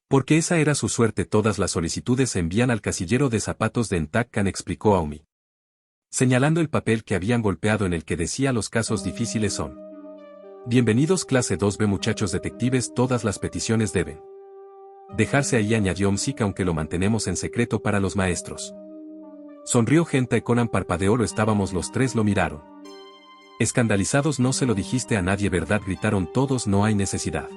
Porque esa era su suerte. Todas las solicitudes se envían al casillero de zapatos de Entaccan, explicó Aumi, señalando el papel que habían golpeado en el que decía: los casos difíciles son bienvenidos clase 2B muchachos detectives, todas las peticiones deben dejarse ahí, añadió Msik, aunque lo mantenemos en secreto para los maestros. Sonrió Genta y Conan parpadeó. Lo estábamos los tres. Lo miraron escandalizados. No se lo dijiste a nadie, ¿verdad?, gritaron todos. No hay necesidad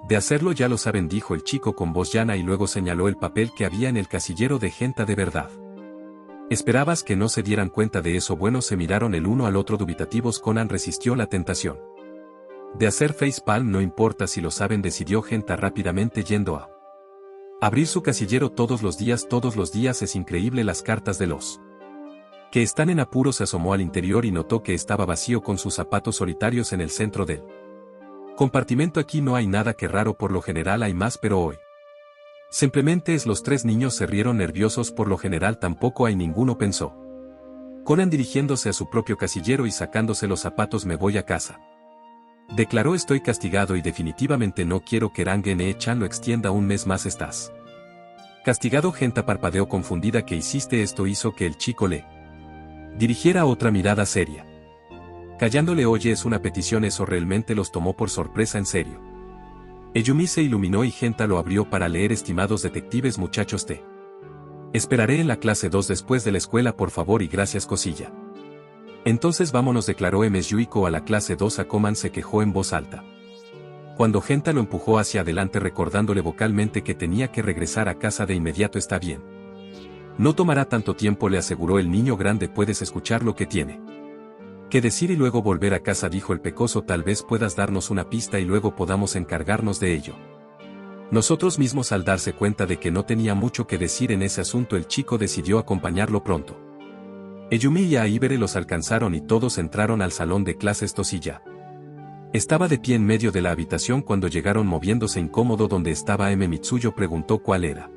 de hacerlo, ya lo saben, dijo el chico con voz llana y luego señaló el papel que había en el casillero de Genta. ¿De verdad esperabas que no se dieran cuenta de eso? Bueno, se miraron el uno al otro dubitativos. Conan resistió la tentación de hacer facepalm. No importa si lo saben, decidió Genta rápidamente, yendo a abrir su casillero. Todos los días es increíble las cartas de los que están en apuros. Se asomó al interior y notó que estaba vacío, con sus zapatos solitarios en el centro del compartimento. Aquí no hay nada que raro, por lo general hay más, pero hoy simplemente es. Los tres niños se rieron nerviosos. Por lo general tampoco hay ninguno, pensó Conan, dirigiéndose a su propio casillero y sacándose los zapatos. Me voy a casa, declaró. Estoy castigado y definitivamente no quiero que Rangen-e-chan lo extienda un mes más. ¿Estás castigado? Genta parpadeó confundida. ¿Qué hiciste? Esto hizo que el chico le dirigiera otra mirada seria, callándole. Oye, es una petición. Eso realmente los tomó por sorpresa. ¿En serio? Eyumi se iluminó y Genta lo abrió para leer: estimados detectives muchachos, te esperaré en la clase 2 después de la escuela, por favor, y gracias cosilla. Entonces vámonos, declaró Ms. Yuiko a la clase 2. A Conan se quejó en voz alta cuando Genta lo empujó hacia adelante, recordándole vocalmente que tenía que regresar a casa de inmediato. Está bien, no tomará tanto tiempo, le aseguró el niño grande. Puedes escuchar lo que tiene que decir y luego volver a casa, dijo el pecoso. Tal vez puedas darnos una pista y luego podamos encargarnos de ello nosotros mismos. Al darse cuenta de que no tenía mucho que decir en ese asunto, el chico decidió acompañarlo pronto. Eyumi y Aibere los alcanzaron y todos entraron al salón de clases. Tosilla estaba de pie en medio de la habitación cuando llegaron, moviéndose incómodo. ¿Dónde estaba M? Mitsuyo preguntó cuál era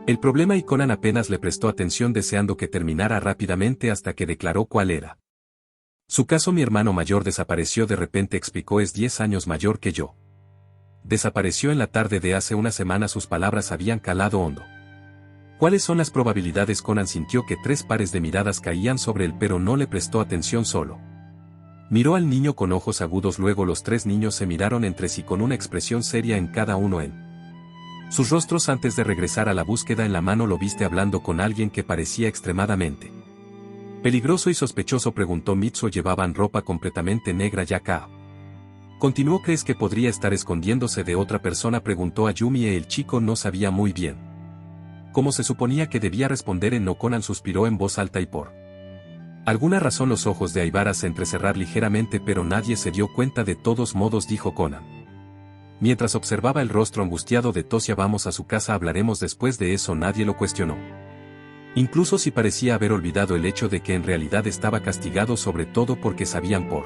el problema y Conan apenas le prestó atención, deseando que terminara rápidamente, hasta que declaró cuál era su caso. Mi hermano mayor desapareció de repente, explicó. Es 10 años mayor que yo. Desapareció en la tarde de hace una semana. Sus palabras habían calado hondo. ¿Cuáles son las probabilidades? Conan sintió que 3 pares de miradas caían sobre él, pero no le prestó atención, solo miró al niño con ojos agudos. Luego los 3 niños se miraron entre sí con una expresión seria en cada uno en sus rostros. Antes de regresar a la búsqueda en la mano, ¿lo viste hablando con alguien que parecía extremadamente peligroso y sospechoso?, preguntó Mitsuo. Llevaban ropa completamente negra. Yaka continuó. ¿Crees que podría estar escondiéndose de otra persona?, preguntó Ayumi. El chico no sabía muy bien cómo se suponía que debía responder en no. Conan suspiró en voz alta y por alguna razón los ojos de Aibara se entrecerraron ligeramente, pero nadie se dio cuenta. De todos modos, dijo Conan mientras observaba el rostro angustiado de Tosia. Vamos a su casa, hablaremos después de eso. Nadie lo cuestionó, incluso si parecía haber olvidado el hecho de que en realidad estaba castigado, sobre todo porque sabían por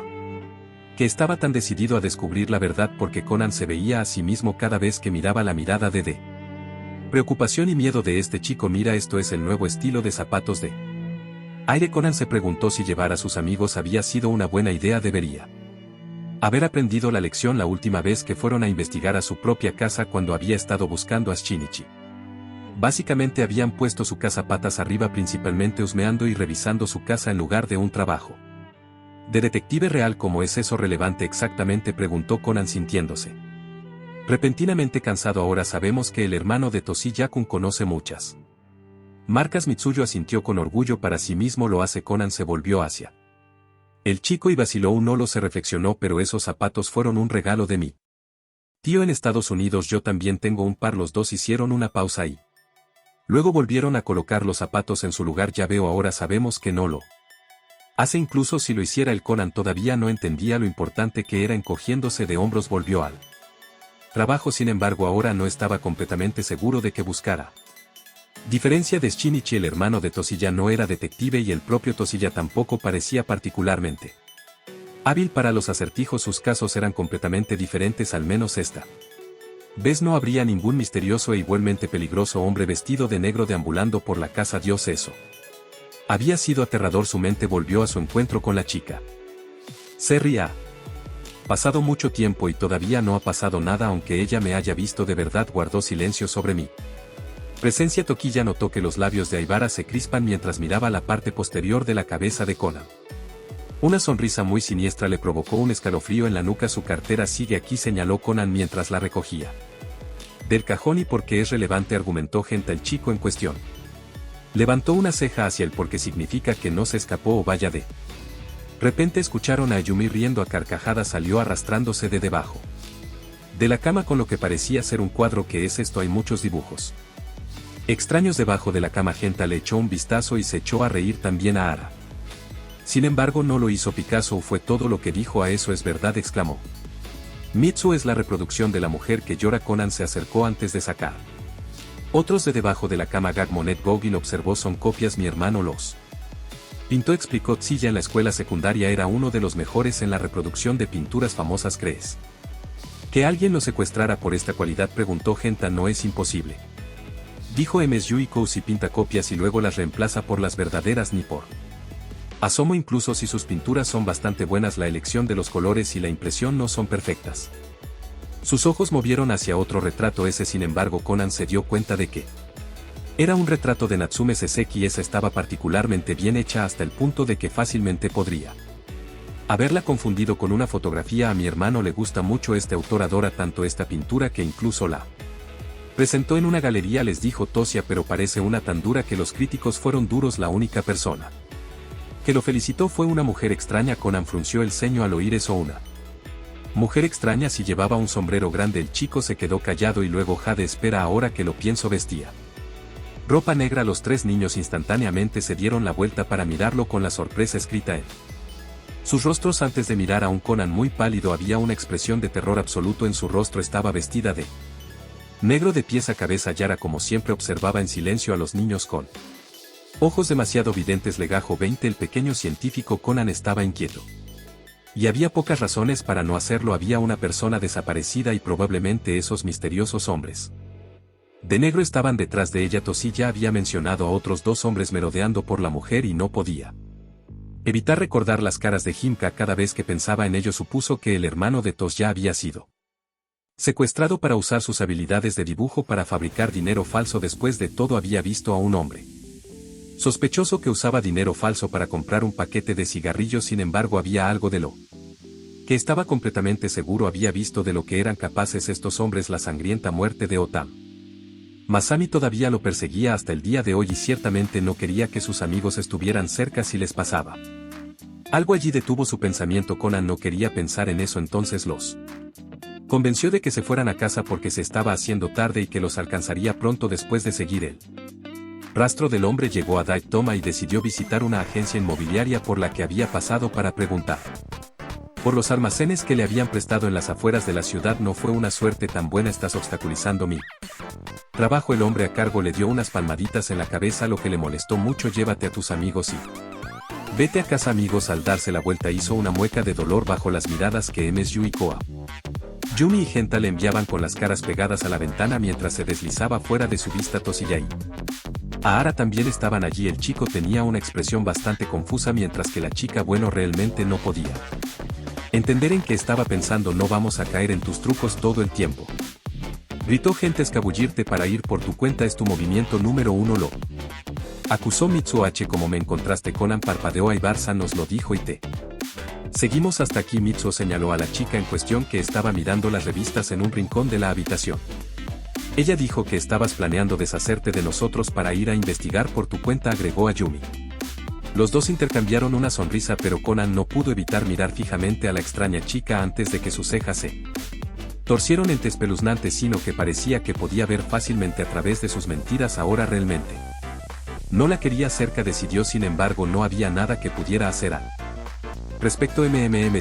qué estaba tan decidido a descubrir la verdad, porque Conan se veía a sí mismo cada vez que miraba la mirada de preocupación y miedo de este chico. Mira, esto es el nuevo estilo de zapatos de aire. Conan se preguntó si llevar a sus amigos había sido una buena idea. Debería haber aprendido la lección la última vez que fueron a investigar a su propia casa, cuando había estado buscando a Shinichi. Básicamente habían puesto su casa patas arriba, principalmente husmeando y revisando su casa en lugar de un trabajo de detective real. ¿Cómo es eso relevante exactamente?, preguntó Conan, sintiéndose repentinamente cansado. Ahora sabemos que el hermano de Toshi-Yakun conoce muchas marcas. Mitsuyo asintió con orgullo para sí mismo. Lo hace. Conan se volvió hacia el chico y vaciló un holo. Se reflexionó: pero esos zapatos fueron un regalo de mi tío en Estados Unidos. Yo también tengo un par. Los dos hicieron una pausa y luego volvieron a colocar los zapatos en su lugar. Ya veo, ahora sabemos que no lo hace. Incluso si lo hiciera el Conan todavía no entendía lo importante que era. Encogiéndose de hombros volvió al trabajo. Sin embargo, ahora no estaba completamente seguro de que buscara diferencia de Shinichi. El hermano de Toshiya no era detective y el propio Toshiya tampoco parecía particularmente hábil para los acertijos. Sus casos eran completamente diferentes, al menos esta vez no habría ningún misterioso e igualmente peligroso hombre vestido de negro deambulando por la casa. Dios, eso había sido aterrador. Su mente volvió a su encuentro con la chica. Se ría Pasado mucho tiempo y todavía no ha pasado nada aunque ella me haya visto de verdad guardó silencio sobre mí. Presencia Tokiya notó que los labios de Aibara se crispan mientras miraba la parte posterior de la cabeza de Conan. Una sonrisa muy siniestra le provocó un escalofrío en la nuca. Su cartera sigue aquí, señaló Conan mientras la recogía del cajón. ¿Y por qué es relevante?, argumentó Genta el chico en cuestión. Levantó una ceja hacia él. Porque significa que no se escapó o vaya de repente escucharon a Ayumi riendo a carcajadas. Salió arrastrándose de debajo de la cama con lo que parecía ser un cuadro. ¿Qué es esto? Hay muchos dibujos extraños debajo de la cama. Genta le echó un vistazo y se echó a reír también a Ara. Sin embargo no lo hizo Picasso o fue todo lo que dijo. A eso es verdad, exclamó. Mitsu es la reproducción de la mujer que llora. Conan se acercó antes de sacar otros de debajo de la cama. Gag Monet Gogil observó. Son copias, mi hermano los pintó, explicó Tsiya. En la escuela secundaria era uno de los mejores en la reproducción de pinturas famosas. ¿Crees que alguien lo secuestrara por esta cualidad?, preguntó Genta. No es imposible, dijo Ms. Yuiko. Si pinta copias y luego las reemplaza por las verdaderas, ni por asomo. Incluso si sus pinturas son bastante buenas, la elección de los colores y la impresión no son perfectas. Sus ojos movieron hacia otro retrato. Ese, sin embargo, Conan se dio cuenta de que era un retrato de Natsume Seseki. Esa estaba particularmente bien hecha hasta el punto de que fácilmente podría haberla confundido con una fotografía. A mi hermano le gusta mucho este autor, adora tanto esta pintura que incluso la presentó en una galería, les dijo Tosia. Pero parece una tan dura que los críticos fueron duros. La única persona que lo felicitó fue una mujer extraña. Conan frunció el ceño al oír eso. Una mujer extraña, si llevaba un sombrero grande. El chico se quedó callado y luego Jade, espera, ahora que lo pienso, vestía ropa negra. Los tres niños instantáneamente se dieron la vuelta para mirarlo con la sorpresa escrita en sus rostros. Antes de mirar a un Conan muy pálido, había una expresión de terror absoluto en su rostro. Estaba vestida de negro de pies a cabeza. Yara, como siempre, observaba en silencio a los niños con ojos demasiado videntes. Legajo 20. El pequeño científico Conan estaba inquieto. Y había pocas razones para no hacerlo. Había una persona desaparecida y probablemente esos misteriosos hombres de negro estaban detrás de ella. Toshi ya había mencionado a otros dos hombres merodeando por la mujer y no podía evitar recordar las caras de Himka. Cada vez que pensaba en ello supuso que el hermano de Tos ya había sido secuestrado para usar sus habilidades de dibujo para fabricar dinero falso. Después de todo había visto a un hombre sospechoso que usaba dinero falso para comprar un paquete de cigarrillos. Sin embargo había algo de lo que estaba completamente seguro. Había visto de lo que eran capaces estos hombres. La sangrienta muerte de Otam Masami todavía lo perseguía hasta el día de hoy y ciertamente no quería que sus amigos estuvieran cerca si les pasaba algo allí. Detuvo su pensamiento. Conan no quería pensar en eso. Entonces los convenció de que se fueran a casa porque se estaba haciendo tarde y que los alcanzaría pronto. Después de seguir el rastro del hombre, llegó a Daytoma y decidió visitar una agencia inmobiliaria por la que había pasado para preguntar por los almacenes que le habían prestado en las afueras de la ciudad. No fue una suerte tan buena. Estás obstaculizando mi trabajo. El hombre a cargo le dio unas palmaditas en la cabeza, lo que le molestó mucho. Llévate a tus amigos y vete a casa. Amigos. Al darse la vuelta hizo una mueca de dolor bajo las miradas que Ms. Yuiko, Yumi y Genta le enviaban con las caras pegadas a la ventana mientras se deslizaba fuera de su vista. Toshi y Ara también estaban allí. El chico tenía una expresión bastante confusa mientras que la chica, bueno, realmente no podía entender en qué estaba pensando. No vamos a caer en tus trucos todo el tiempo, gritó Genta. Escabullirte para ir por tu cuenta es tu movimiento número uno, lo acusó Mitsu. Como me encontraste? Conan parpadeó. Aibar-san nos lo dijo y te seguimos hasta aquí. Mitsu señaló a la chica en cuestión que estaba mirando las revistas en un rincón de la habitación. Ella dijo que estabas planeando deshacerte de nosotros para ir a investigar por tu cuenta, agregó Ayumi. Los dos intercambiaron una sonrisa, pero Conan no pudo evitar mirar fijamente a la extraña chica antes de que sus cejas se torcieron en espeluznante, sino que parecía que podía ver fácilmente a través de sus mentiras. Ahora realmente no la quería cerca. Decidió, sin embargo, no había nada que pudiera hacer al respecto.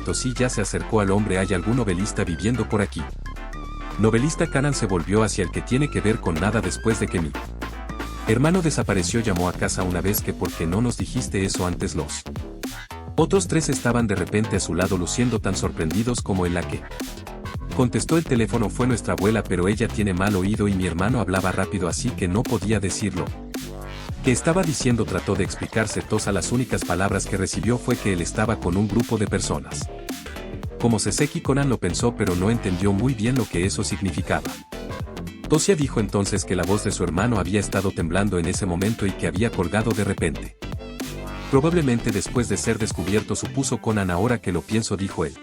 Toshi ya se acercó al hombre. ¿Hay algún novelista viviendo por aquí? Novelista. Conan se volvió hacia el que tiene que ver con nada. Después de que mi hermano desapareció, llamó a casa una vez. Que ¿por qué no nos dijiste eso antes? Los otros tres estaban de repente a su lado luciendo tan sorprendidos como él. La que contestó el teléfono fue nuestra abuela, pero ella tiene mal oído y mi hermano hablaba rápido así que no podía decirlo que estaba diciendo. Trató de explicarse Tosa. Las únicas palabras que recibió fue que él estaba con un grupo de personas Como Seseki, Conan lo pensó pero no entendió muy bien lo que eso significaba. Tosia dijo entonces que la voz de su hermano había estado temblando en ese momento y que había colgado de repente. Probablemente después de ser descubierto, supuso Conan. Ahora que lo pienso, dijo él.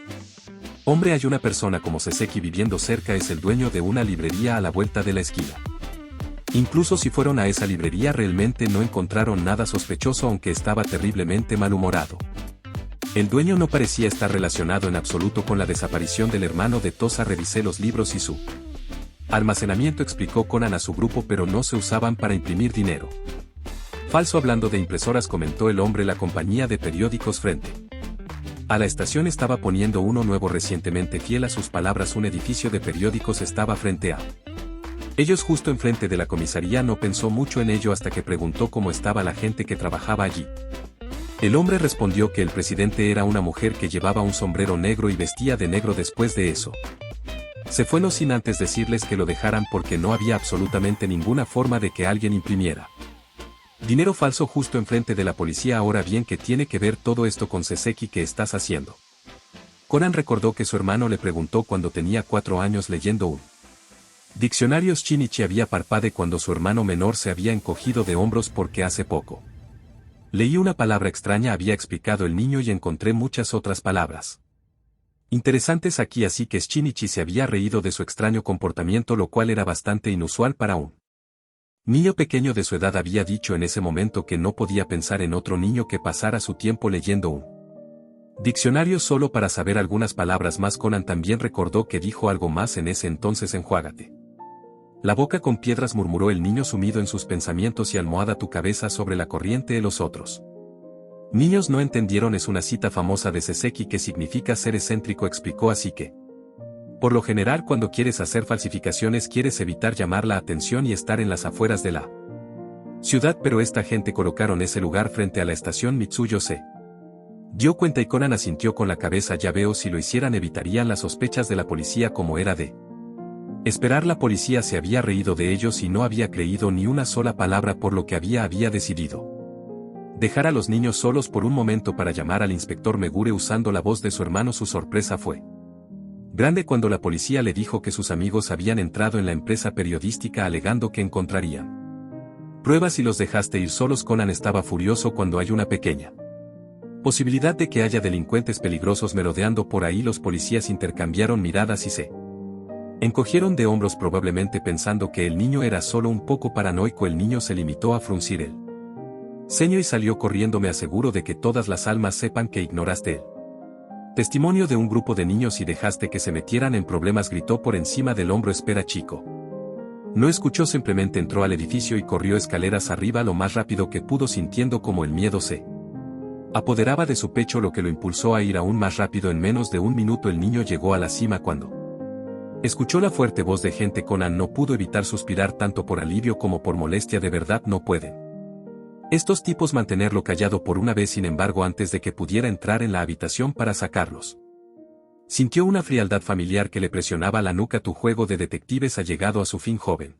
Hombre, hay una persona como Seseki viviendo cerca, es el dueño de una librería a la vuelta de la esquina. Incluso si fueron a esa librería realmente no encontraron nada sospechoso, aunque estaba terriblemente malhumorado. El dueño no parecía estar relacionado en absoluto con la desaparición del hermano de Tosa. Revisé los libros y su almacenamiento, explicó Conan a su grupo, pero no se usaban para imprimir dinero. Falso. Hablando de impresoras, comentó el hombre, la compañía de periódicos frente a la estación estaba poniendo uno nuevo recientemente. Fiel a sus palabras, un edificio de periódicos estaba frente a ellos, justo enfrente de la comisaría. No pensó mucho en ello hasta que preguntó cómo estaba la gente que trabajaba allí. El hombre respondió que el presidente era una mujer que llevaba un sombrero negro y vestía de negro. Después de eso, se fue, no sin antes decirles que lo dejaran porque no había absolutamente ninguna forma de que alguien imprimiera dinero falso justo enfrente de la policía. Ahora bien, ¿qué tiene que ver todo esto con Seseki? ¿Qué estás haciendo? Conan recordó que su hermano le preguntó cuando tenía 4 años leyendo un diccionario. Shinichi había parpadeado cuando su hermano menor se había encogido de hombros porque hace poco leí una palabra extraña, había explicado el niño, y encontré muchas otras palabras interesantes aquí, así que Shinichi se había reído de su extraño comportamiento, lo cual era bastante inusual para un niño pequeño de su edad. Había dicho en ese momento que no podía pensar en otro niño que pasara su tiempo leyendo un diccionario solo para saber algunas palabras más. Conan también recordó que dijo algo más en ese entonces. Enjuágate la boca con piedras, murmuró el niño sumido en sus pensamientos, y almohada tu cabeza sobre la corriente. Los otros niños no entendieron. Es una cita famosa de Seseki que significa ser excéntrico, explicó, así que por lo general cuando quieres hacer falsificaciones quieres evitar llamar la atención y estar en las afueras de la ciudad, pero esta gente colocaron ese lugar frente a la estación. Mitsuyo se dio cuenta y Conan asintió con la cabeza. Ya veo, si lo hicieran evitarían las sospechas de la policía, como era de esperar. La policía se había reído de ellos y no había creído ni una sola palabra, por lo que había decidido dejar a los niños solos por un momento para llamar al inspector Megure usando la voz de su hermano. Su sorpresa fue grande cuando la policía le dijo que sus amigos habían entrado en la empresa periodística alegando que encontrarían pruebas y los dejaste ir solos. Conan estaba furioso. Cuando hay una pequeña posibilidad de que haya delincuentes peligrosos merodeando por ahí. Los policías intercambiaron miradas y se encogieron de hombros, probablemente pensando que el niño era solo un poco paranoico. El niño se limitó a fruncir el ceño y salió corriendo. Me aseguro de que todas las almas sepan que ignoraste el testimonio de un grupo de niños y dejaste que se metieran en problemas, gritó por encima del hombro. Espera, chico. No escuchó, simplemente entró al edificio y corrió escaleras arriba lo más rápido que pudo, sintiendo como el miedo se apoderaba de su pecho, lo que lo impulsó a ir aún más rápido. En menos de un minuto el niño llegó a la cima. Cuando escuchó la fuerte voz de gente, Conan no pudo evitar suspirar, tanto por alivio como por molestia. De verdad no pueden estos tipos mantenerlo callado por una vez. Sin embargo, antes de que pudiera entrar en la habitación para sacarlos, sintió una frialdad familiar que le presionaba la nuca. Tu juego de detectives ha llegado a su fin, joven.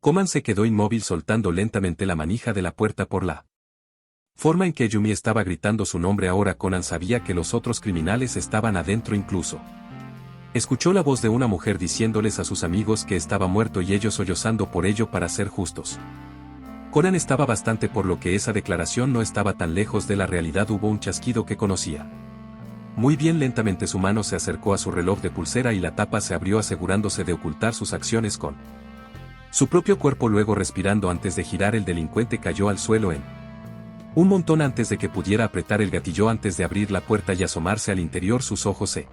Conan se quedó inmóvil, soltando lentamente la manija de la puerta por la forma en que Yumi estaba gritando su nombre. Ahora Conan sabía que los otros criminales estaban adentro. Incluso escuchó la voz de una mujer diciéndoles a sus amigos que estaba muerto y ellos sollozando por ello. Para ser justos, Conan estaba bastante, por lo que esa declaración no estaba tan lejos de la realidad. Hubo un chasquido que conocía muy bien. Lentamente su mano se acercó a su reloj de pulsera y la tapa se abrió, asegurándose de ocultar sus acciones con su propio cuerpo. Luego, respirando antes de girar, el delincuente cayó al suelo en un montón antes de que pudiera apretar el gatillo. Antes de abrir la puerta y asomarse al interior, sus ojos se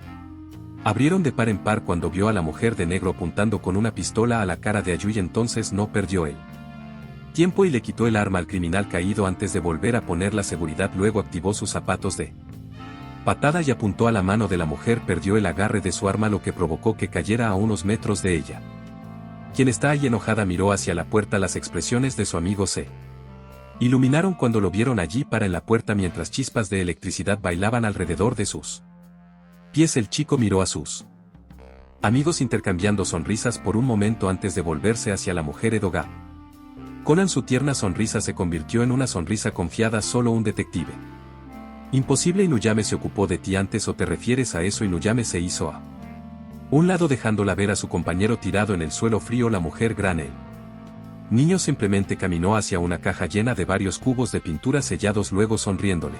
abrieron de par en par cuando vio a la mujer de negro apuntando con una pistola a la cara de Ayui. Entonces no perdió el tiempo y le quitó el arma al criminal caído antes de volver a poner la seguridad. Luego activó sus zapatos de patada y apuntó a la mano de la mujer. Perdió el agarre de su arma, lo que provocó que cayera a unos metros de ella. Quien está ahí enojada miró hacia la puerta. Las expresiones de su amigo se iluminaron cuando lo vieron allí para en la puerta, mientras chispas de electricidad bailaban alrededor de sus pies. El chico miró a sus amigos intercambiando sonrisas por un momento antes de volverse hacia la mujer Edoga. Conan, su tierna sonrisa se convirtió en una sonrisa confiada. Solo un detective Imposible, Inuyame se ocupó de ti antes, ¿o te refieres a eso? Inuyame se hizo a un lado dejándola ver a su compañero tirado en el suelo frío. La mujer Granel niño simplemente caminó hacia una caja llena de varios cubos de pintura sellados, luego sonriéndole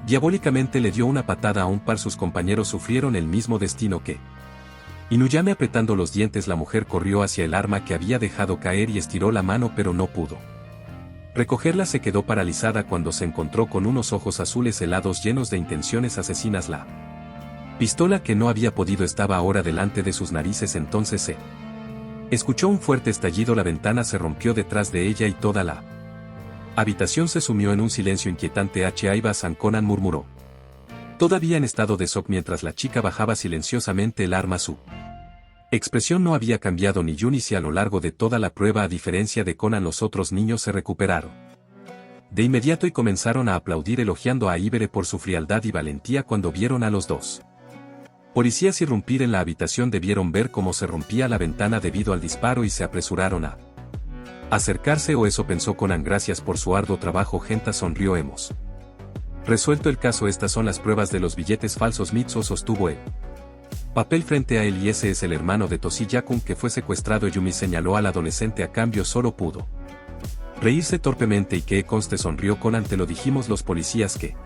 diabólicamente le dio una patada a un par. Sus compañeros sufrieron el mismo destino que Inuyame. Apretando los dientes, la mujer corrió hacia el arma que había dejado caer y estiró la mano, pero no pudo recogerla. Se quedó paralizada cuando se encontró con unos ojos azules helados llenos de intenciones asesinas. La pistola que no había podido estaba ahora delante de sus narices. Entonces se escuchó un fuerte estallido, la ventana se rompió detrás de ella y toda la habitación se sumió en un silencio inquietante. Aiba-san, Conan murmuró, todavía en estado de shock mientras la chica bajaba silenciosamente el arma. Su expresión no había cambiado ni Junice a lo largo de toda la prueba. A diferencia de Conan, los otros niños se recuperaron de inmediato y comenzaron a aplaudir elogiando a Ibere por su frialdad y valentía cuando vieron a los dos policías irrumpir en la habitación. Debieron ver cómo se rompía la ventana debido al disparo y se apresuraron a acercarse, o eso pensó Conan. Gracias por su arduo trabajo, Genta, sonrió. Hemos resuelto el caso. Estas son las pruebas de los billetes falsos. Mitsuo sostuvo el papel frente a él. Y ese es el hermano de Toshiya-kun que fue secuestrado. Yumi señaló al adolescente. A cambio solo pudo reírse torpemente. Y que conste, sonrió Conan, te lo dijimos. Los policías que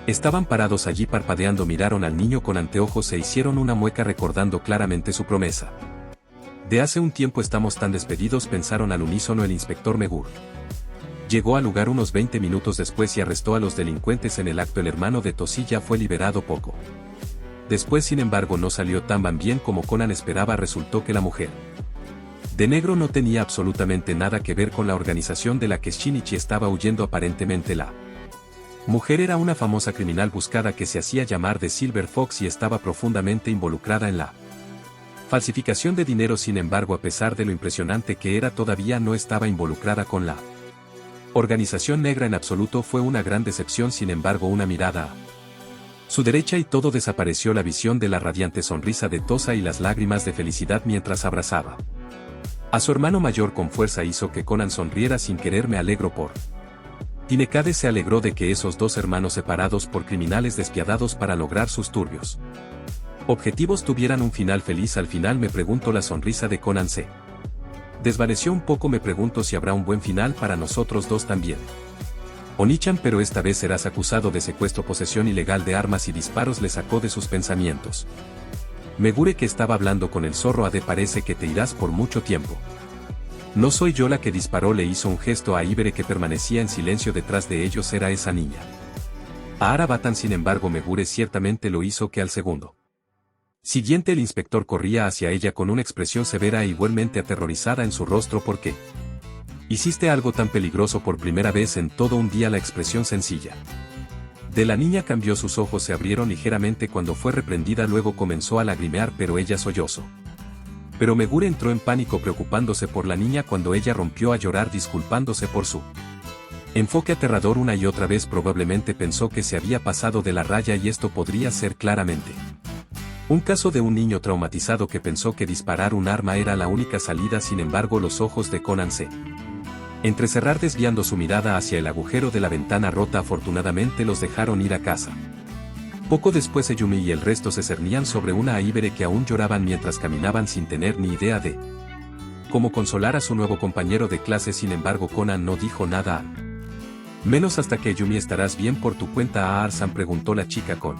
estaban parados allí parpadeando miraron al niño con anteojos e hicieron una mueca recordando claramente su promesa. De hace un tiempo. Estamos tan despedidos, pensaron al unísono. El inspector Megure llegó al lugar unos 20 minutos después y arrestó a los delincuentes en el acto. El hermano de Toshiya fue liberado poco después, sin embargo no salió tan bien como Conan esperaba. Resultó que la mujer de negro no tenía absolutamente nada que ver con la organización de la que Shinichi estaba huyendo. Aparentemente la mujer era una famosa criminal buscada que se hacía llamar The Silver Fox y estaba profundamente involucrada en la falsificación de dinero. Sin embargo, a pesar de lo impresionante que era, todavía no estaba involucrada con la organización negra en absoluto. Fue una gran decepción. Sin embargo, una mirada a su derecha y todo desapareció. La visión de la radiante sonrisa de Tosa y las lágrimas de felicidad mientras abrazaba a su hermano mayor con fuerza hizo que Conan sonriera sin querer. Me alegro por Tinekade. Se alegró de que esos dos hermanos separados por criminales despiadados para lograr sus turbios objetivos tuvieran un final feliz. Al final, me pregunto. La sonrisa de Conan se desvaneció un poco. Me pregunto si habrá un buen final para nosotros dos también. Onichan, pero esta vez serás acusado de secuestro, posesión ilegal de armas y disparos. Le sacó de sus pensamientos. Megure, que estaba hablando con el zorro Ade, parece que te irás por mucho tiempo. No soy yo la que disparó. Le hizo un gesto a Ibere, que permanecía en silencio detrás de ellos. Era esa niña. A Arabatan. Sin embargo, Megure ciertamente lo hizo. Que al segundo siguiente el inspector corría hacia ella con una expresión severa e igualmente aterrorizada en su rostro. ¿Por qué hiciste algo tan peligroso por primera vez en todo un día? La expresión sencilla de la niña cambió. Sus ojos se abrieron ligeramente cuando fue reprendida. Luego comenzó a lagrimear, pero ella sollozó. Pero Megure entró en pánico preocupándose por la niña cuando ella rompió a llorar disculpándose por su enfoque aterrador una y otra vez. Probablemente pensó que se había pasado de la raya y esto podría ser claramente un caso de un niño traumatizado que pensó que disparar un arma era la única salida. Sin embargo, los ojos de Conan se entrecerrar desviando su mirada hacia el agujero de la ventana rota. Afortunadamente los dejaron ir a casa. Poco después Eyumi y el resto se cernían sobre una Ibere que aún lloraban mientras caminaban sin tener ni idea de cómo consolar a su nuevo compañero de clase. Sin embargo, Conan no dijo nada menos hasta que Eyumi. ¿Estarás bien por tu cuenta, Aar-san?, preguntó la chica con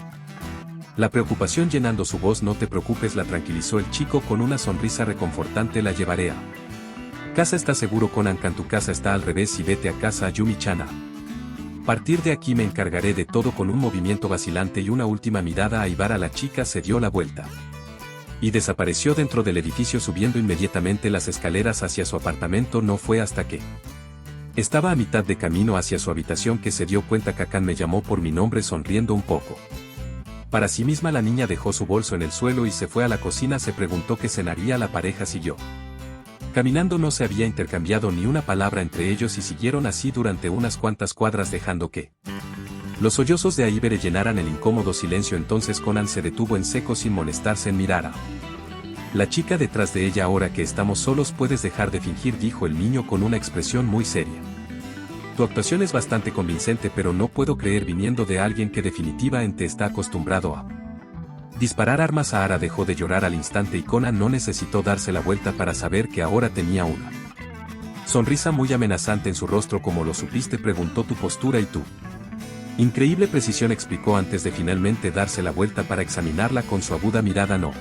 la preocupación llenando su voz. No te preocupes, la tranquilizó el chico con una sonrisa reconfortante. La llevaré a casa. ¿Estás seguro, Conan-kan? Tu casa está al revés y vete a casa, Yumi-chana. Partir de aquí me encargaré de todo. Con un movimiento vacilante y una última mirada a Ibara, la chica se dio la vuelta y desapareció dentro del edificio subiendo inmediatamente las escaleras hacia su apartamento. No fue hasta que estaba a mitad de camino hacia su habitación que se dio cuenta. Kakan me llamó por mi nombre. Sonriendo un poco para sí misma, la niña dejó su bolso en el suelo y se fue a la cocina. Se preguntó qué cenaría. La pareja siguió caminando. No se había intercambiado ni una palabra entre ellos y siguieron así durante unas cuantas cuadras dejando que los sollozos de Aibere llenaran el incómodo silencio. Entonces Conan se detuvo en seco sin molestarse en mirar a la chica detrás de ella. Ahora que estamos solos puedes dejar de fingir, dijo el niño con una expresión muy seria. Tu actuación es bastante convincente, pero no puedo creer viniendo de alguien que definitivamente está acostumbrado a disparar armas. Ara dejó de llorar al instante y Conan no necesitó darse la vuelta para saber que ahora tenía una sonrisa muy amenazante en su rostro. ¿Cómo lo supiste?, preguntó. Tu postura y tu increíble precisión, explicó antes de finalmente darse la vuelta para examinarla con su aguda mirada. No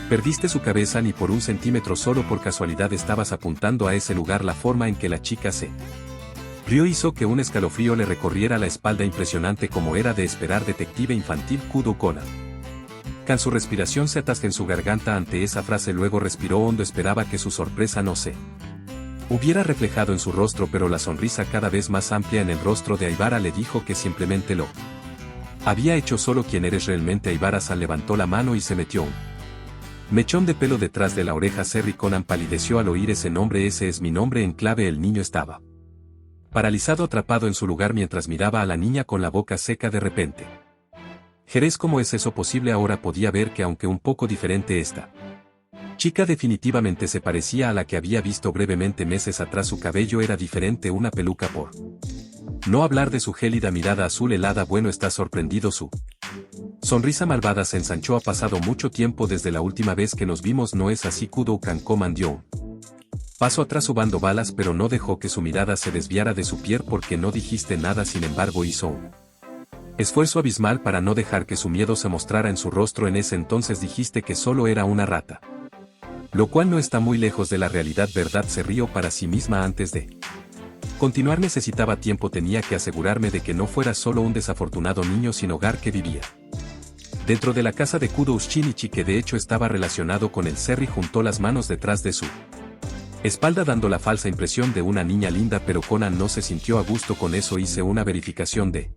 perdiste su cabeza ni por un centímetro, solo por casualidad estabas apuntando a ese lugar. La forma en que la chica se rió hizo que un escalofrío le recorriera la espalda, impresionante como era de esperar. Detective infantil Kudo. Conan Can su respiración se atasca en su garganta ante esa frase, luego respiró hondo. Esperaba que su sorpresa no se hubiera reflejado en su rostro, pero la sonrisa cada vez más amplia en el rostro de Aibara le dijo que simplemente lo había hecho solo. ¿Quién eres realmente? Aibara-san levantó la mano y se metió un mechón de pelo detrás de la oreja. Serry. Conan palideció al oír ese nombre. Ese es mi nombre en clave. El niño estaba paralizado, atrapado en su lugar mientras miraba a la niña con la boca seca. De repente, Jerez, ¿cómo es eso posible? Ahora podía ver que, aunque un poco diferente, esta chica definitivamente se parecía a la que había visto brevemente meses atrás. Su cabello era diferente, una peluca, por no hablar de su gélida mirada azul helada. Bueno, ¿estás sorprendido? Su sonrisa malvada se ensanchó. Ha pasado mucho tiempo desde la última vez que nos vimos, ¿no es así? Kudo-kan dio un paso atrás subando balas, pero no dejó que su mirada se desviara de su piel. Porque no dijiste nada? Sin embargo, hizo un esfuerzo abismal para no dejar que su miedo se mostrara en su rostro. En ese entonces dijiste que solo era una rata, lo cual no está muy lejos de la realidad, ¿verdad? Se rió para sí misma. Antes de continuar necesitaba tiempo. Tenía que asegurarme de que no fuera solo un desafortunado niño sin hogar que vivía dentro de la casa de Kudo Shinichi, que de hecho estaba relacionado con el Serry. Juntó las manos detrás de su espalda dando la falsa impresión de una niña linda, pero Conan no se sintió a gusto con eso. Hice una verificación de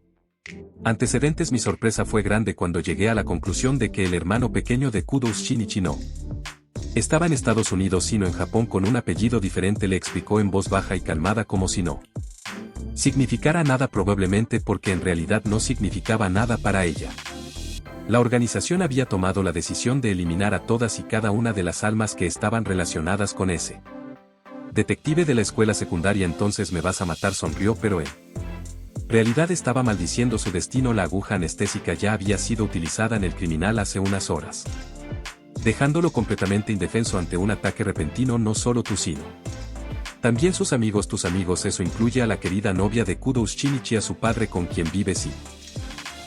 antecedentes. Mi sorpresa fue grande cuando llegué a la conclusión de que el hermano pequeño de Kudo Shinichi no estaba en Estados Unidos sino en Japón, con un apellido diferente. Le explicó en voz baja y calmada, como si no significara nada, probablemente porque en realidad no significaba nada para ella. La organización había tomado la decisión de eliminar a todas y cada una de las almas que estaban relacionadas con ese detective de la escuela secundaria. Entonces me vas a matar, sonrió, pero en realidad estaba maldiciendo su destino. La aguja anestésica ya había sido utilizada en el criminal hace unas horas, dejándolo completamente indefenso ante un ataque repentino. No solo tú sino también sus amigos. Tus amigos, eso incluye a la querida novia de Kudo Shinichi, a su padre con quien vives y,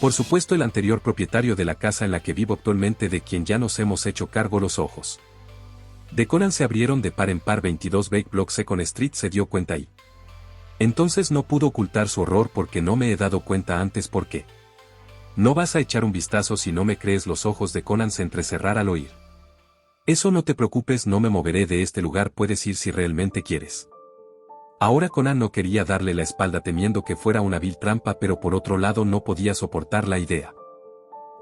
por supuesto, el anterior propietario de la casa en la que vivo actualmente, de quien ya nos hemos hecho cargo. Los ojos de Conan se abrieron de par en par. 22 Bake Block Second Street, se dio cuenta y entonces no pudo ocultar su horror. Porque no me he dado cuenta antes. ¿Por qué no vas a echar un vistazo si no me crees? Los ojos de Conan se entrecerrar al oír eso. No te preocupes, no me moveré de este lugar. Puedes ir si realmente quieres. Ahora Conan no quería darle la espalda temiendo que fuera una vil trampa, pero por otro lado no podía soportar la idea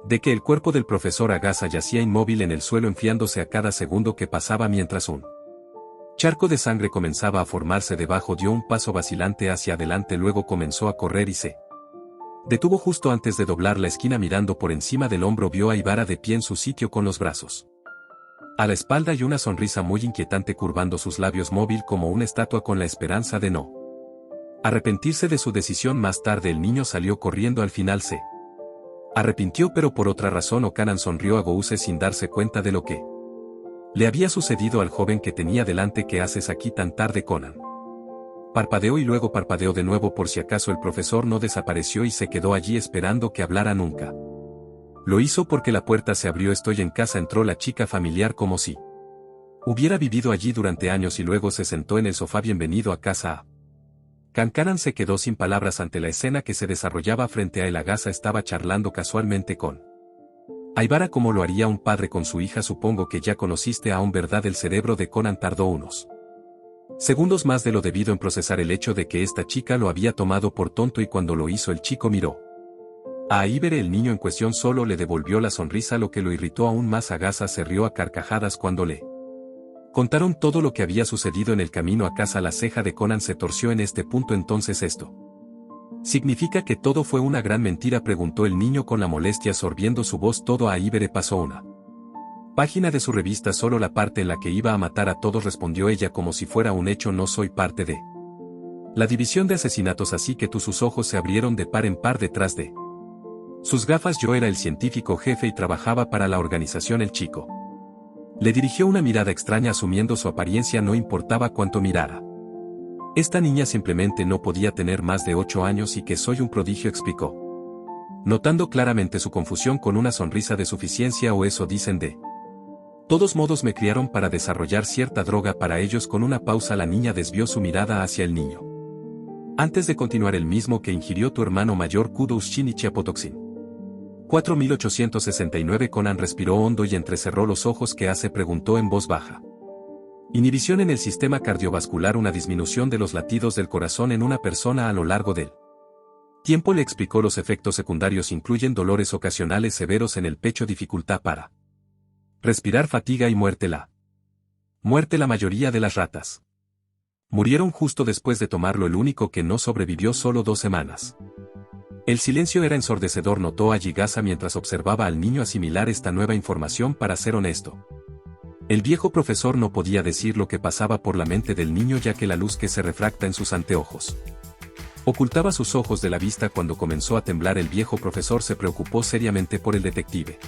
de que el cuerpo del profesor Agasa yacía inmóvil en el suelo, enfriándose a cada segundo que pasaba mientras un charco de sangre comenzaba a formarse debajo. Dio un paso vacilante hacia adelante, luego comenzó a correr y se detuvo justo antes de doblar la esquina. Mirando por encima del hombro vio a Aibara de pie en su sitio, con los brazos a la espalda y una sonrisa muy inquietante curvando sus labios, móvil como una estatua, con la esperanza de no arrepentirse de su decisión. Más tarde el niño salió corriendo. Al final se arrepintió, pero por otra razón. Okanan sonrió a Gouse sin darse cuenta de lo que le había sucedido al joven que tenía delante. ¿Qué haces aquí tan tarde? Conan parpadeó y luego parpadeó de nuevo por si acaso el profesor no desapareció y se quedó allí esperando que hablara. Nunca lo hizo porque la puerta se abrió. Estoy en casa, entró la chica familiar como si hubiera vivido allí durante años y luego se sentó en el sofá. Bienvenido a casa. Kankanan se quedó sin palabras ante la escena que se desarrollaba frente a él. Agasa estaba charlando casualmente con Aibara como lo haría un padre con su hija. Supongo que ya conociste a un, ¿verdad? El cerebro de Conan tardó unos segundos más de lo debido en procesar el hecho de que esta chica lo había tomado por tonto, y cuando lo hizo el chico miró a Aibere. El niño en cuestión solo le devolvió la sonrisa, lo que lo irritó aún más. Agasa se rió a carcajadas cuando le contaron todo lo que había sucedido en el camino a casa. La ceja de Conan se torció en este punto. ¿Entonces esto significa que todo fue una gran mentira?, preguntó el niño con la molestia sorbiendo su voz. Todo. A Aibere pasó una página de su revista, solo la parte en la que iba a matar a todos, respondió ella como si fuera un hecho. No soy parte de La división de asesinatos, así que sus ojos se abrieron de par en par detrás de sus gafas. Yo era el científico jefe y trabajaba para la organización. El chico le dirigió una mirada extraña, asumiendo su apariencia no importaba cuánto mirara. Esta niña simplemente no podía tener más de 8 años y que soy un prodigio, explicó, notando claramente su confusión con una sonrisa de suficiencia. O eso dicen. De todos modos me criaron para desarrollar cierta droga para ellos. Con una pausa la niña desvió su mirada hacia el niño. Antes de continuar, el mismo que ingirió tu hermano mayor, Kudouschin y Chiapotoxin. 4869. Conan respiró hondo y entrecerró los ojos. ¿Qué hace?, preguntó en voz baja. Inhibición en el sistema cardiovascular, una disminución de los latidos del corazón en una persona a lo largo del tiempo, le explicó. Los efectos secundarios incluyen dolores ocasionales severos en el pecho, dificultad para respirar, fatiga y muerte. La mayoría de las ratas murieron justo después de tomarlo. El único que no sobrevivió solo 2 semanas. El silencio era ensordecedor, notó Ayigasa mientras observaba al niño asimilar esta nueva información. Para ser honesto, el viejo profesor no podía decir lo que pasaba por la mente del niño, ya que la luz que se refracta en sus anteojos ocultaba sus ojos de la vista. Cuando comenzó a temblar, el viejo profesor se preocupó seriamente por el detective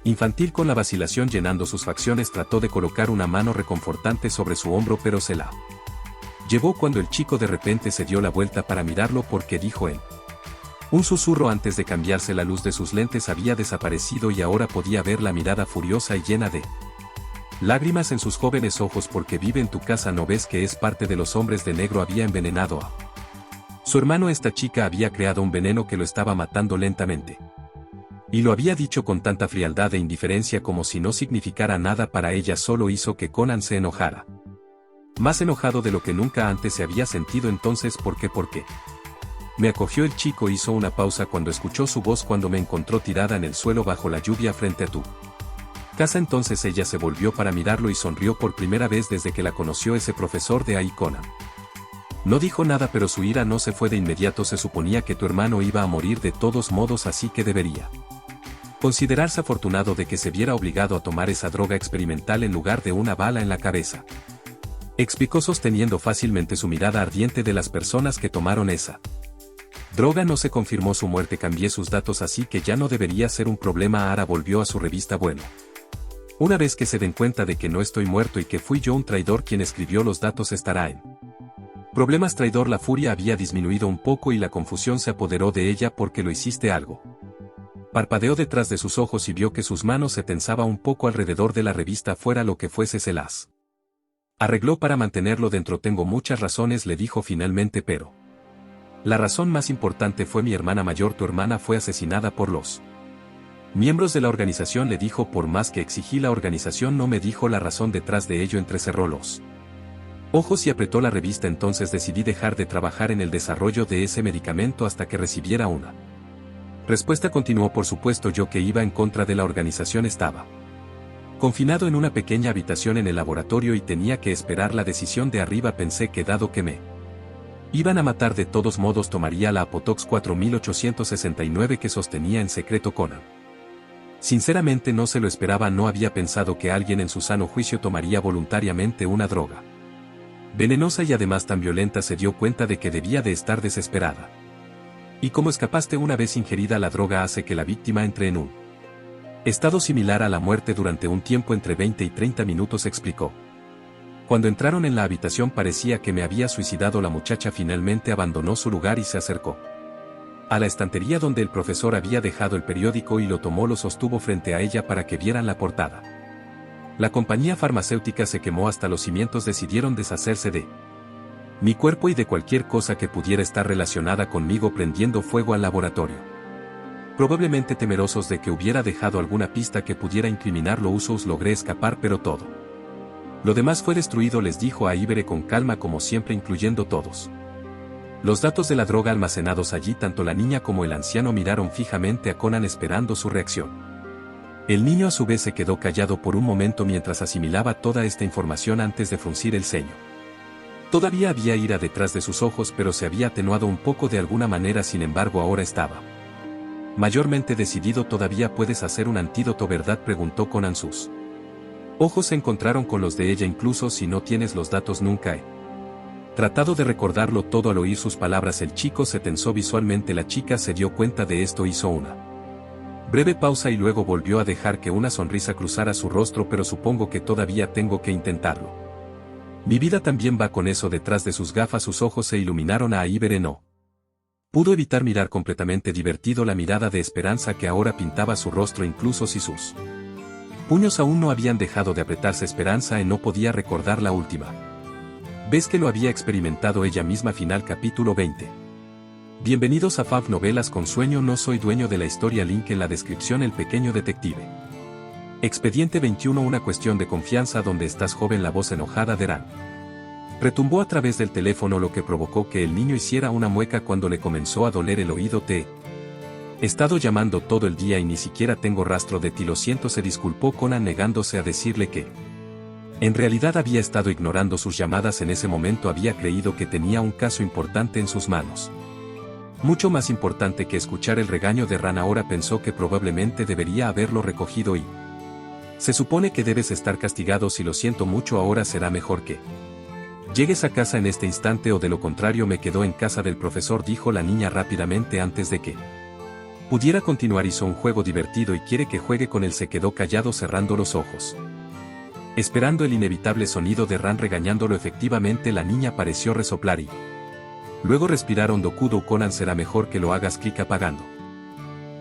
infantil. Con la vacilación llenando sus facciones, trató de colocar una mano reconfortante sobre su hombro, pero se la llevó cuando el chico de repente se dio la vuelta para mirarlo. Porque dijo en un susurro antes de cambiarse. La luz de sus lentes había desaparecido y ahora podía ver la mirada furiosa y llena de lágrimas en sus jóvenes ojos. Porque vive en tu casa, ¿no ves que es parte de los hombres de negro? Había envenenado a su hermano. Esta chica había creado un veneno que lo estaba matando lentamente. Y lo había dicho con tanta frialdad e indiferencia como si no significara nada para ella. Solo hizo que Conan se enojara. Más enojado de lo que nunca antes se había sentido. Entonces, ¿por qué? Me acogió. El chico hizo una pausa cuando escuchó su voz. Cuando me encontró tirada en el suelo bajo la lluvia frente a tu casa. Entonces ella se volvió para mirarlo y sonrió por primera vez desde que la conoció. Ese profesor de ahí, Conan no dijo nada, pero su ira no se fue de inmediato. Se suponía que tu hermano iba a morir de todos modos, así que debería considerarse afortunado de que se viera obligado a tomar esa droga experimental en lugar de una bala en la cabeza, explicó, sosteniendo fácilmente su mirada ardiente. De las personas que tomaron esa droga no se confirmó su muerte. Cambié sus datos, así que ya no debería ser un problema. Ara volvió a su revista. Bueno, una vez que se den cuenta de que no estoy muerto y que fui yo un traidor quien escribió los datos, estará en problemas. Traidor. La furia había disminuido un poco y la confusión se apoderó de ella. ¿Porque lo hiciste algo? Parpadeó detrás de sus ojos y vio que sus manos se tensaba un poco alrededor de la revista. Fuera lo que fuese, se las arregló para mantenerlo dentro. Tengo muchas razones, le dijo finalmente, pero la razón más importante fue mi hermana mayor. Tu hermana fue asesinada por los miembros de la organización, le dijo. Por más que exigí, la organización no me dijo la razón detrás de ello. Entrecerró los ojos y apretó la revista. Entonces decidí dejar de trabajar en el desarrollo de ese medicamento hasta que recibiera una respuesta. Continuó. Por supuesto, yo que iba en contra de la organización estaba confinado en una pequeña habitación en el laboratorio y tenía que esperar la decisión de arriba. Pensé que dado que me iban a matar de todos modos, tomaría la Apotox 4869 que sostenía en secreto Conan. Sinceramente no se lo esperaba. No había pensado que alguien en su sano juicio tomaría voluntariamente una droga venenosa y además tan violenta. Se dio cuenta de que debía de estar desesperada. Y como escapaste una vez ingerida, la droga hace que la víctima entre en un estado similar a la muerte durante un tiempo entre 20 y 30 minutos, explicó. Cuando entraron en la habitación parecía que me había suicidado. La muchacha finalmente abandonó su lugar y se acercó a la estantería donde el profesor había dejado el periódico y lo tomó. Lo sostuvo frente a ella para que vieran la portada. La compañía farmacéutica se quemó hasta los cimientos. Decidieron deshacerse de mi cuerpo y de cualquier cosa que pudiera estar relacionada conmigo, prendiendo fuego al laboratorio. Probablemente temerosos de que hubiera dejado alguna pista que pudiera incriminarlo. Usos logré escapar, pero todo lo demás fue destruido, les dijo a Ibere con calma como siempre, incluyendo todos los datos de la droga almacenados allí. Tanto la niña como el anciano miraron fijamente a Conan esperando su reacción. El niño a su vez se quedó callado por un momento mientras asimilaba toda esta información antes de fruncir el ceño. Todavía había ira detrás de sus ojos, pero se había atenuado un poco de alguna manera. Sin embargo, ahora estaba mayormente decidido. ¿Todavía puedes hacer un antídoto, verdad?, preguntó Conan. Sus ojos se encontraron con los de ella. Incluso si no tienes los datos, nunca he Tratado de recordarlo todo al oír sus palabras, el chico se tensó visualmente. La chica se dio cuenta de esto, hizo una breve pausa y luego volvió a dejar que una sonrisa cruzara su rostro. Pero supongo que todavía tengo que intentarlo. Mi vida también va con eso. Detrás de sus gafas sus ojos se iluminaron. Ahí veré. No pudo evitar mirar completamente divertido la mirada de esperanza que ahora pintaba su rostro, incluso si sus puños aún no habían dejado de apretarse. Esperanza no podía recordar la última vez que lo había experimentado ella misma. Final capítulo 20. Bienvenidos a Fab Novelas con Sueño. No soy dueño de la historia. Link en la descripción. El pequeño detective. Expediente 21. Una cuestión de confianza. ¿Dónde estás, joven? La voz enojada de Ran retumbó a través del teléfono, lo que provocó que el niño hiciera una mueca cuando le comenzó a doler el oído. Te he estado llamando todo el día y ni siquiera tengo rastro de ti. Lo siento, se disculpó Conan, negándose a decirle que en realidad había estado ignorando sus llamadas. En ese momento había creído que tenía un caso importante en sus manos. Mucho más importante que escuchar el regaño de Ran. Ahora pensó que probablemente debería haberlo recogido y se supone que debes estar castigado. Si lo siento mucho, ahora será mejor que llegues a casa en este instante o de lo contrario me quedo en casa del profesor, dijo la niña rápidamente antes de que pudiera continuar. Hizo un juego divertido y quiere que juegue con él. Se quedó callado cerrando los ojos, esperando el inevitable sonido de Ran regañándolo. Efectivamente la niña pareció resoplar y luego respirar hondo. Kudo, Conan, será mejor que lo hagas. Clic apagando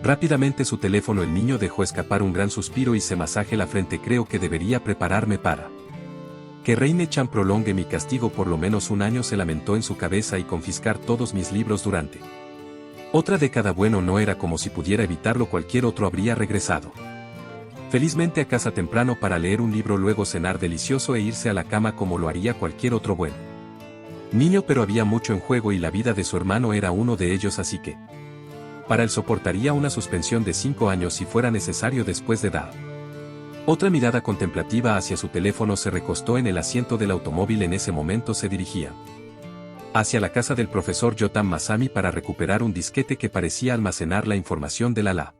rápidamente su teléfono. El niño dejó escapar un gran suspiro y se masaje la frente. Creo que debería prepararme para que Reine-chan prolongue mi castigo por lo menos un año, se lamentó en su cabeza, y confiscar todos mis libros durante otra década. Bueno, no era como si pudiera evitarlo. Cualquier otro habría regresado felizmente a casa temprano para leer un libro, luego cenar delicioso e irse a la cama como lo haría cualquier otro buen niño. Pero había mucho en juego y la vida de su hermano era uno de ellos, así que para él soportaría una suspensión de 5 años si fuera necesario. Después de dar otra mirada contemplativa hacia su teléfono, se recostó en el asiento del automóvil. En ese momento se dirigía hacia la casa del profesor Yotam Masami para recuperar un disquete que parecía almacenar la información de la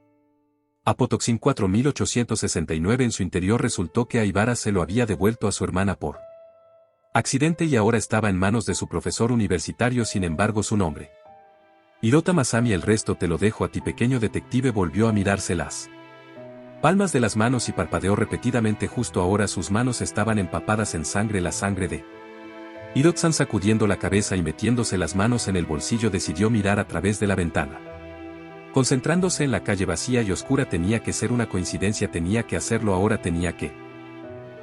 Apotoxin 4869. En su interior resultó que Aibara se lo había devuelto a su hermana por accidente y ahora estaba en manos de su profesor universitario. Sin embargo, su nombre Hirota Masami. El resto te lo dejo a ti, pequeño detective. Volvió a mirarse las palmas de las manos y parpadeó repetidamente. Justo ahora sus manos estaban empapadas en sangre, la sangre de Hirotsan. Sacudiendo la cabeza y metiéndose las manos en el bolsillo, decidió mirar a través de la ventana. Concentrándose en la calle vacía y oscura. Tenía que ser una coincidencia, tenía que hacerlo ahora, tenía que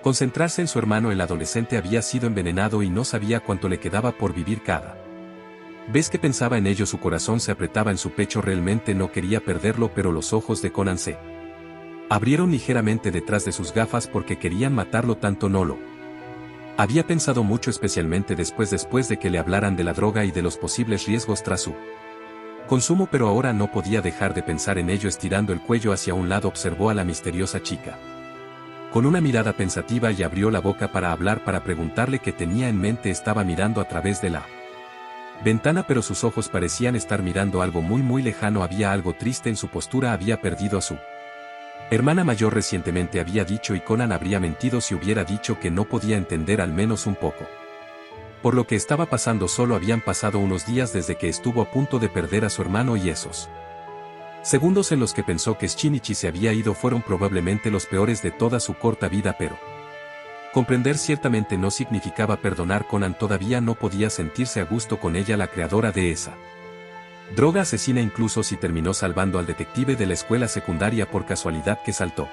concentrarse en su hermano. El adolescente había sido envenenado y no sabía cuánto le quedaba por vivir. Cada vez que pensaba en ello su corazón se apretaba en su pecho. Realmente no quería perderlo, pero los ojos de Conan se abrieron ligeramente detrás de sus gafas porque querían matarlo. Tanto no lo había pensado mucho, especialmente después de que le hablaran de la droga y de los posibles riesgos tras su consumo, pero ahora no podía dejar de pensar en ello. Estirando el cuello hacia un lado observó a la misteriosa chica con una mirada pensativa y abrió la boca para hablar, para preguntarle qué tenía en mente. Estaba mirando a través de la ventana, pero sus ojos parecían estar mirando algo muy muy lejano. Había algo triste en su postura. Había perdido a su hermana mayor recientemente, había dicho, y Conan habría mentido si hubiera dicho que no podía entender al menos un poco por lo que estaba pasando. Solo habían pasado unos días desde que estuvo a punto de perder a su hermano, y esos segundos en los que pensó que Shinichi se había ido fueron probablemente los peores de toda su corta vida. Pero comprender ciertamente no significaba perdonar. Conan todavía no podía sentirse a gusto con ella, la creadora de esa droga asesina. Incluso si terminó salvando al detective de la escuela secundaria por casualidad que saltó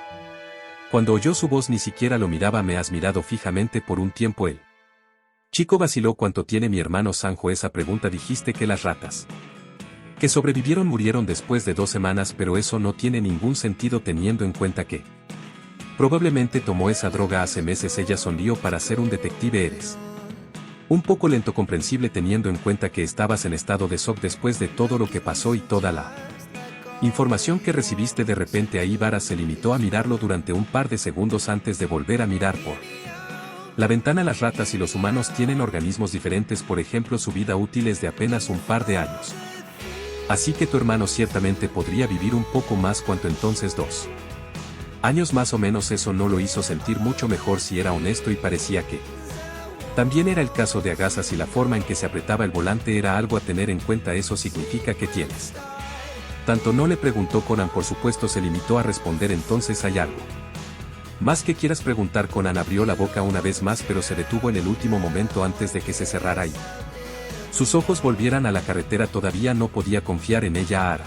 cuando oyó su voz, ni siquiera lo miraba. Me has mirado fijamente por un tiempo. El chico vaciló. ¿Cuánto tiene mi hermano Sanjo? Esa pregunta. Dijiste que las ratas que sobrevivieron murieron después de 2 semanas, pero eso no tiene ningún sentido teniendo en cuenta que probablemente tomó esa droga hace meses. Ella sonrió. Para ser un detective eres un poco lento, comprensible teniendo en cuenta que estabas en estado de shock después de todo lo que pasó y toda la información que recibiste. De repente Aibara se limitó a mirarlo durante un par de segundos antes de volver a mirar por la ventana. Las ratas y los humanos tienen organismos diferentes. Por ejemplo, su vida útil es de apenas un par de años. Así que tu hermano ciertamente podría vivir un poco más. ¿Cuánto entonces? 2 años más o menos. Eso no lo hizo sentir mucho mejor, si era honesto, y parecía que También era el caso de Agasas y la forma en que se apretaba el volante era algo a tener en cuenta. Eso significa que tienes. Tanto no le preguntó Conan, por supuesto se limitó a responder entonces hay algo. Más que quieras preguntar. Conan abrió la boca una vez más pero se detuvo en el último momento antes de que se cerrara ahí. Sus ojos volvieran a la carretera. Todavía no podía confiar en ella. Ara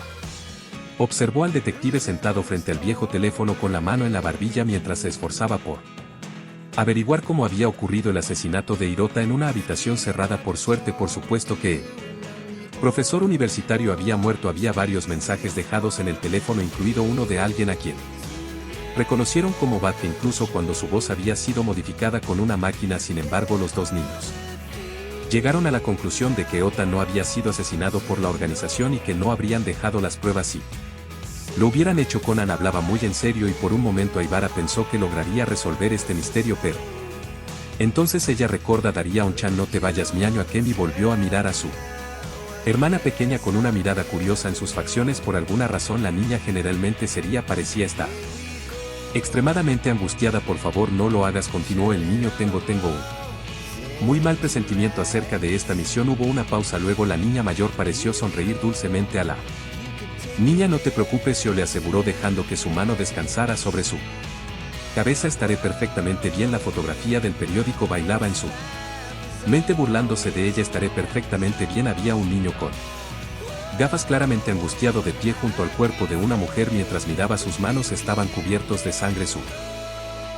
observó al detective sentado frente al viejo teléfono con la mano en la barbilla mientras se esforzaba por averiguar cómo había ocurrido el asesinato de Hirota en una habitación cerrada. Por suerte, por supuesto que el profesor universitario había muerto. Había varios mensajes dejados en el teléfono, incluido uno de alguien a quien reconocieron como Bat, incluso cuando su voz había sido modificada con una máquina. Sin embargo, los dos niños llegaron a la conclusión de que Ota no había sido asesinado por la organización y que no habrían dejado las pruebas si lo hubieran hecho. Conan hablaba muy en serio y por un momento Aibara pensó que lograría resolver este misterio, pero entonces ella recordó Daría Onchan. No te vayas, Miaño. Akemi volvió a mirar a su hermana pequeña con una mirada curiosa en sus facciones. Por alguna razón la niña generalmente parecía estar extremadamente angustiada. Por favor no lo hagas, continuó el niño. Tengo un muy mal presentimiento acerca de esta misión. Hubo una pausa, luego la niña mayor pareció sonreír dulcemente a la niña. No te preocupes, yo le aseguró dejando que su mano descansara sobre su cabeza. Estaré perfectamente bien. La fotografía del periódico bailaba en su mente burlándose de ella. Estaré perfectamente bien. Había un niño con gafas claramente angustiado de pie junto al cuerpo de una mujer mientras miraba. Sus manos estaban cubiertos de sangre. Su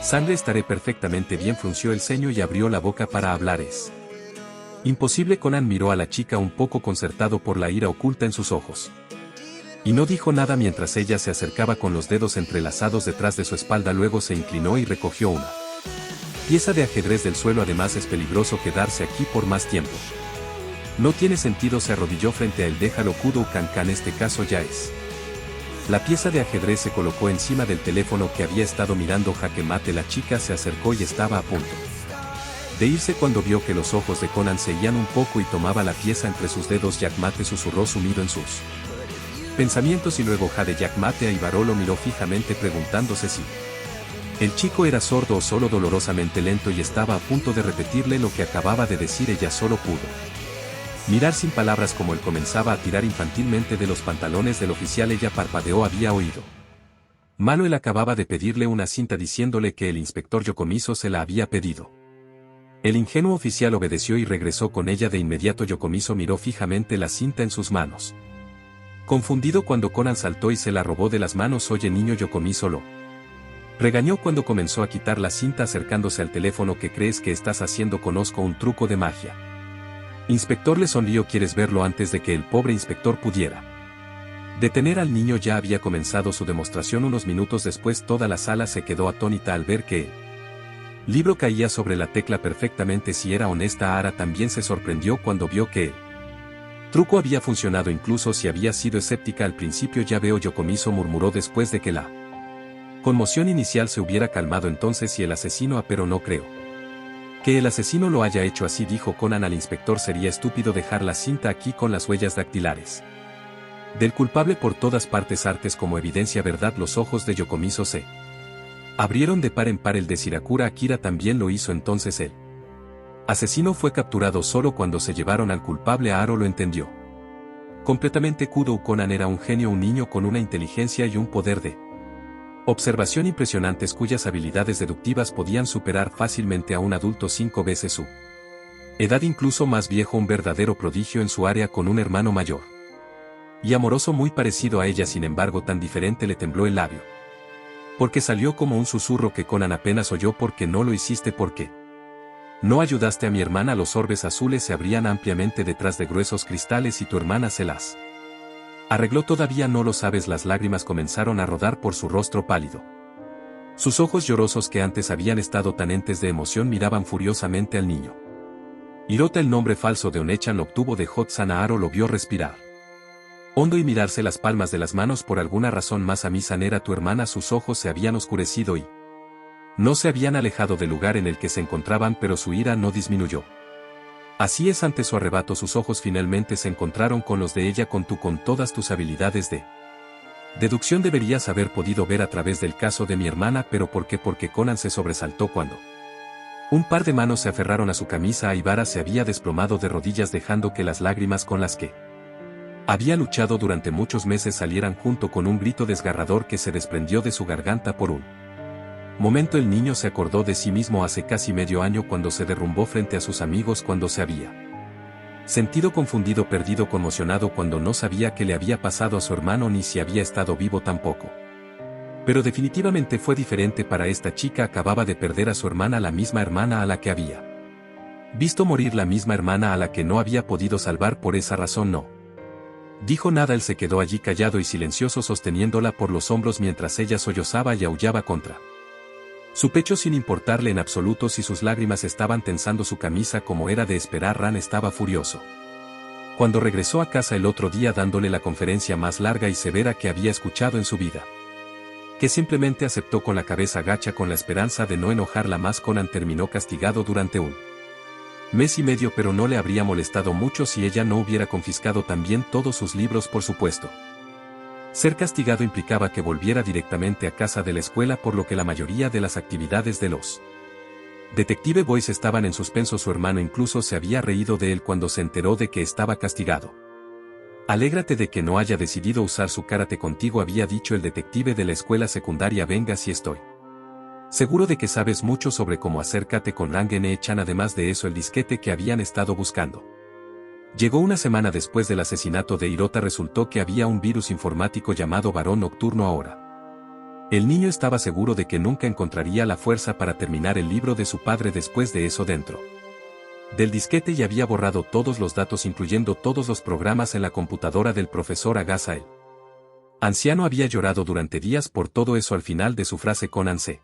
sangre. Estaré perfectamente bien. Frunció el ceño y abrió la boca para hablar. Es imposible. Conan miró a la chica un poco concertado por la ira oculta en sus ojos. Y no dijo nada mientras ella se acercaba con los dedos entrelazados detrás de su espalda. Luego se inclinó y recogió una pieza de ajedrez del suelo. Además es peligroso quedarse aquí por más tiempo. No tiene sentido. Se arrodilló frente a él. Déjalo, Kudo Kankan, este caso ya es. La pieza de ajedrez se colocó encima del teléfono que había estado mirando jaque mate. La chica se acercó y estaba a punto de irse cuando vio que los ojos de Conan seguían un poco y tomaba la pieza entre sus dedos. Jackmate, susurró sumido en sus pensamientos, y luego Jade Jackmate. Aibaro lo miró fijamente preguntándose si el chico era sordo o solo dolorosamente lento, y estaba a punto de repetirle lo que acababa de decir. Ella solo pudo mirar sin palabras como él comenzaba a tirar infantilmente de los pantalones del oficial. Ella parpadeó. Había oído malo. Él acababa de pedirle una cinta diciéndole que el inspector Yokomizo se la había pedido. El ingenuo oficial obedeció y regresó con ella de inmediato. Yokomizo miró fijamente la cinta en sus manos, confundido cuando Conan saltó y se la robó de las manos. Oye, niño. Yokomizo lo regañó cuando comenzó a quitar la cinta acercándose al teléfono. ¿Qué crees que estás haciendo? Conozco un truco de magia. Inspector le sonrió. ¿Quieres verlo? Antes de que el pobre inspector pudiera detener al niño, ya había comenzado su demostración. Unos minutos después toda la sala se quedó atónita al ver que el libro caía sobre la tecla perfectamente. Si era honesta, Ara también se sorprendió cuando vio que el truco había funcionado, incluso si había sido escéptica al principio. Ya veo, Yokomizo murmuró después de que la conmoción inicial se hubiera calmado. Entonces si el asesino pero no creo que el asesino lo haya hecho así, dijo Conan al inspector. Sería estúpido dejar la cinta aquí con las huellas dactilares del culpable por todas partes. Artes como evidencia, ¿verdad? Los ojos de Yokomizo se abrieron de par en par. El de Shirakura Akira también lo hizo. Entonces el asesino fue capturado solo cuando se llevaron al culpable. Aro lo entendió completamente. Kudo Conan era un genio, un niño con una inteligencia y un poder de observación impresionantes cuyas habilidades deductivas podían superar fácilmente a un adulto 5 veces su edad, incluso más viejo. Un verdadero prodigio en su área, con un hermano mayor y amoroso muy parecido a ella. Sin embargo, tan diferente. Le tembló el labio porque salió como un susurro que Conan apenas oyó. ¿Por qué no lo hiciste? ¿Por qué no ayudaste a mi hermana? Los orbes azules se abrían ampliamente detrás de gruesos cristales y tu hermana se las arregló. Todavía no lo sabes. Las lágrimas comenzaron a rodar por su rostro pálido. Sus ojos llorosos, que antes habían estado tan entes de emoción, miraban furiosamente al niño. Hirota, el nombre falso de Onechan, lo obtuvo de Hotsan. Aro lo vio respirar hondo y mirarse las palmas de las manos. Por alguna razón Masami-san era tu hermana. Sus ojos se habían oscurecido y no se habían alejado del lugar en el que se encontraban, pero su ira no disminuyó. Así es, ante su arrebato sus ojos finalmente se encontraron con los de ella. Con todas tus habilidades de deducción deberías haber podido ver a través del caso de mi hermana. ¿Pero por qué? Porque Conan se sobresaltó cuando Un par de manos se aferraron a su camisa. Aibara se había desplomado de rodillas dejando que las lágrimas con las que había luchado durante muchos meses salieran junto con un grito desgarrador que se desprendió de su garganta por un momento. El niño se acordó de sí mismo hace casi medio año cuando se derrumbó frente a sus amigos, cuando se había sentido confundido, perdido, conmocionado, cuando no sabía qué le había pasado a su hermano ni si había estado vivo tampoco. Pero definitivamente fue diferente para esta chica. Acababa de perder a su hermana, la misma hermana a la que había visto morir, la misma hermana a la que no había podido salvar. Por esa razón no dijo nada. Él se quedó allí callado y silencioso, sosteniéndola por los hombros mientras ella sollozaba y aullaba contra su pecho sin importarle en absoluto si sus lágrimas estaban tensando su camisa como era de esperar. Ran estaba furioso cuando regresó a casa el otro día, dándole la conferencia más larga y severa que había escuchado en su vida, que simplemente aceptó con la cabeza gacha con la esperanza de no enojarla más. Conan terminó castigado durante un mes y medio, pero no le habría molestado mucho si ella no hubiera confiscado también todos sus libros, por supuesto. Ser castigado implicaba que volviera directamente a casa de la escuela, por lo que la mayoría de las actividades de los Detective Boys estaban en suspenso. Su hermano incluso se había reído de él cuando se enteró de que estaba castigado. Alégrate de que no haya decidido usar su karate contigo, había dicho el detective de la escuela secundaria. Venga, si estoy seguro de que sabes mucho sobre cómo hacer kate con Rangen-e-chan. Además de eso, el disquete que habían estado buscando llegó una semana después del asesinato de Hirota. Resultó que había un virus informático llamado Varón Nocturno ahora. El niño estaba seguro de que nunca encontraría la fuerza para terminar el libro de su padre después de eso dentro del disquete, y había borrado todos los datos, incluyendo todos los programas en la computadora del profesor Agasa. El anciano había llorado durante días por todo eso. Al final de su frase, Conan se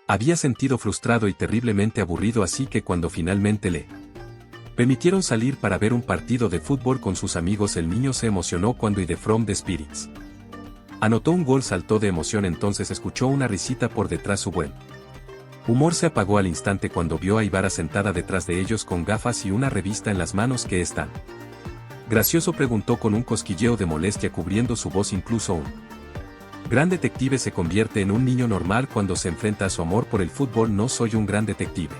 había sentido frustrado y terriblemente aburrido, así que cuando finalmente le permitieron salir para ver un partido de fútbol con sus amigos, el niño se emocionó cuando The From the Spirits anotó un gol. Saltó de emoción, entonces escuchó una risita por detrás. Su buen humor se apagó al instante cuando vio a Aibara sentada detrás de ellos con gafas y una revista en las manos. ¿Qué es tan gracioso?, preguntó con un cosquilleo de molestia cubriendo su voz. Incluso un gran detective se convierte en un niño normal cuando se enfrenta a su amor por el fútbol. No soy un gran detective.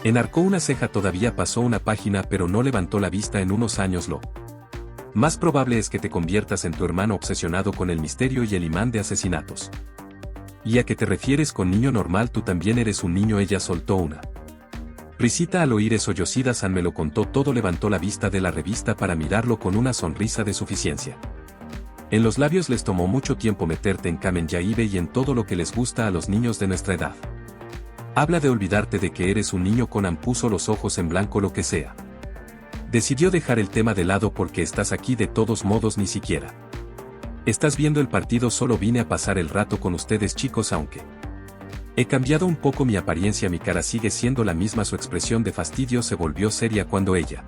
Enarcó una ceja. Todavía pasó una página, pero no levantó la vista. En unos años lo más probable es que te conviertas en tu hermano, obsesionado con el misterio y el imán de asesinatos. ¿Y a qué te refieres con niño normal? Tú también eres un niño. Ella soltó una risita al oír eso. Yoshida-san me lo contó todo. Levantó la vista de la revista para mirarlo con una sonrisa de suficiencia en los labios. Les tomó mucho tiempo meterte en Kamen Yaibe y en todo lo que les gusta a los niños de nuestra edad. Habla de olvidarte de que eres un niño. Conan puso los ojos en blanco. Lo que sea. Decidió dejar el tema de lado porque estás aquí de todos modos. Ni siquiera estás viendo el partido. Solo vine a pasar el rato con ustedes, chicos. Aunque he cambiado un poco mi apariencia, mi cara sigue siendo la misma. Su expresión de fastidio se volvió seria cuando ella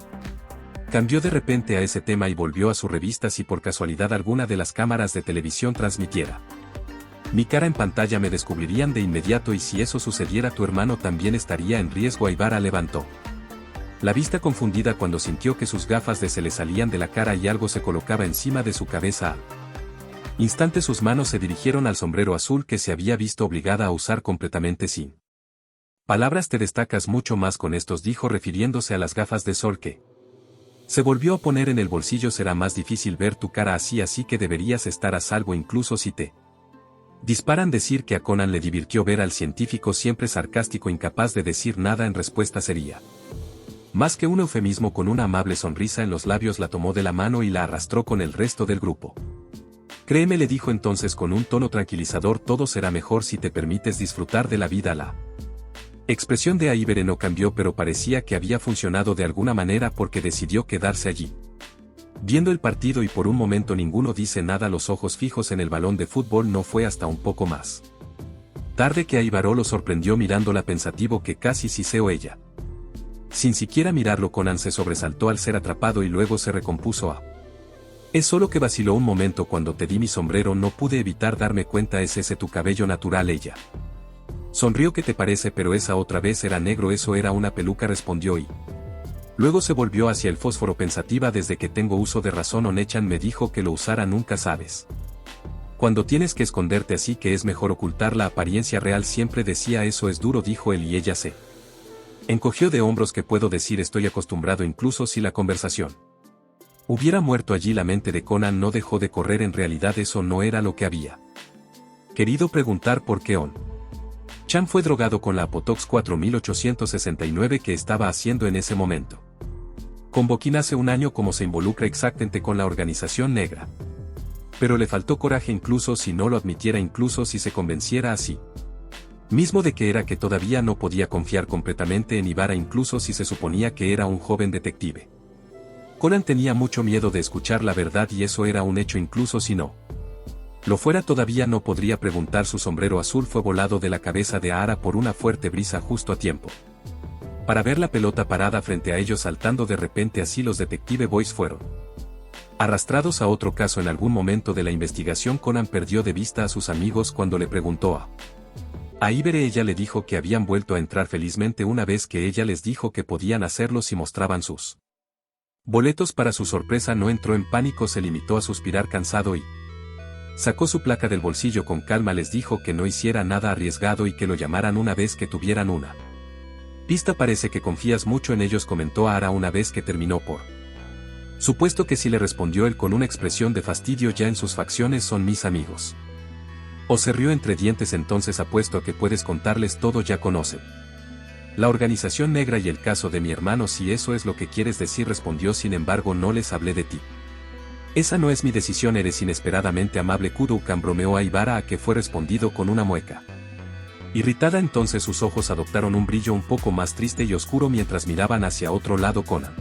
cambió de repente a ese tema y volvió a su revista. Si por casualidad alguna de las cámaras de televisión transmitiera mi cara en pantalla, me descubrirían de inmediato, y si eso sucediera, tu hermano también estaría en riesgo. Aibara levantó la vista confundida cuando sintió que sus gafas se le salían de la cara y algo se colocaba encima de su cabeza. Al instante sus manos se dirigieron al sombrero azul que se había visto obligada a usar completamente sin palabras. Te destacas mucho más con estos, dijo refiriéndose a las gafas de sol que se volvió a poner en el bolsillo. Será más difícil ver tu cara así, así que deberías estar a salvo incluso si te disparan. Decir que a Conan le divirtió ver al científico siempre sarcástico, incapaz de decir nada en respuesta, sería más que un eufemismo. Con una amable sonrisa en los labios la tomó de la mano y la arrastró con el resto del grupo. Créeme, le dijo entonces con un tono tranquilizador, todo será mejor si te permites disfrutar de la vida. La expresión de Aibere no cambió, pero parecía que había funcionado de alguna manera porque decidió quedarse allí viendo el partido, y por un momento ninguno dice nada, los ojos fijos en el balón de fútbol. No fue hasta un poco más tarde que Aibaro lo sorprendió mirándola pensativo. Que casi siseó ella. Sin siquiera mirarlo, Conan se sobresaltó al ser atrapado y luego se recompuso. Es solo que vaciló un momento. Cuando te di mi sombrero no pude evitar darme cuenta. ¿Es ese tu cabello natural? Ella sonrió. ¿Qué te parece? Pero esa otra vez era negro. Eso era una peluca, respondió, y luego se volvió hacia el fósforo pensativa. Desde que tengo uso de razón, Onechan me dijo que lo usara. Nunca sabes cuando tienes que esconderte, así que es mejor ocultar la apariencia real. Siempre decía eso. Es duro, dijo él, y ella se Encogió de hombros. ¿Qué puedo decir? Estoy acostumbrado incluso si la conversación hubiera muerto allí. La mente de Conan no dejó de correr. En realidad eso no era lo que había querido preguntar. ¿Por qué Chan fue drogado con la Apotox 4869 que estaba haciendo en ese momento? Con Bokin hace un año. ¿Cómo se involucra exactamente con la organización negra? Pero le faltó coraje incluso si no lo admitiera, incluso si se convenciera así mismo de que era que todavía no podía confiar completamente en Ibara, incluso si se suponía que era un joven detective. Conan tenía mucho miedo de escuchar la verdad y eso era un hecho. Incluso si no lo fuera, todavía no podría preguntar. Su sombrero azul fue volado de la cabeza de Ahara por una fuerte brisa justo a tiempo para ver la pelota parada frente a ellos saltando de repente. Así los Detective Boys fueron arrastrados a otro caso. En algún momento de la investigación Conan perdió de vista a sus amigos cuando le preguntó a Ibere. Ella le dijo que habían vuelto a entrar felizmente una vez que ella les dijo que podían hacerlo si mostraban sus boletos. Para su sorpresa no entró en pánico, se limitó a suspirar cansado y sacó su placa del bolsillo con calma. Les dijo que no hiciera nada arriesgado y que lo llamaran una vez que tuvieran una pista. Parece que confías mucho en ellos, comentó Ahara una vez que terminó. Por supuesto que sí, le respondió él con una expresión de fastidio ya en sus facciones. Son mis amigos. O se rió entre dientes. Entonces apuesto a que puedes contarles todo. Ya conocen la organización negra y el caso de mi hermano. Si eso es lo que quieres decir, respondió. Sin embargo, no les hablé de ti. Esa no es mi decisión. Eres inesperadamente amable. Kuroukan bromeó a Ibara, a que fue respondido con una mueca irritada. Entonces sus ojos adoptaron un brillo un poco más triste y oscuro mientras miraban hacia otro lado. Conan,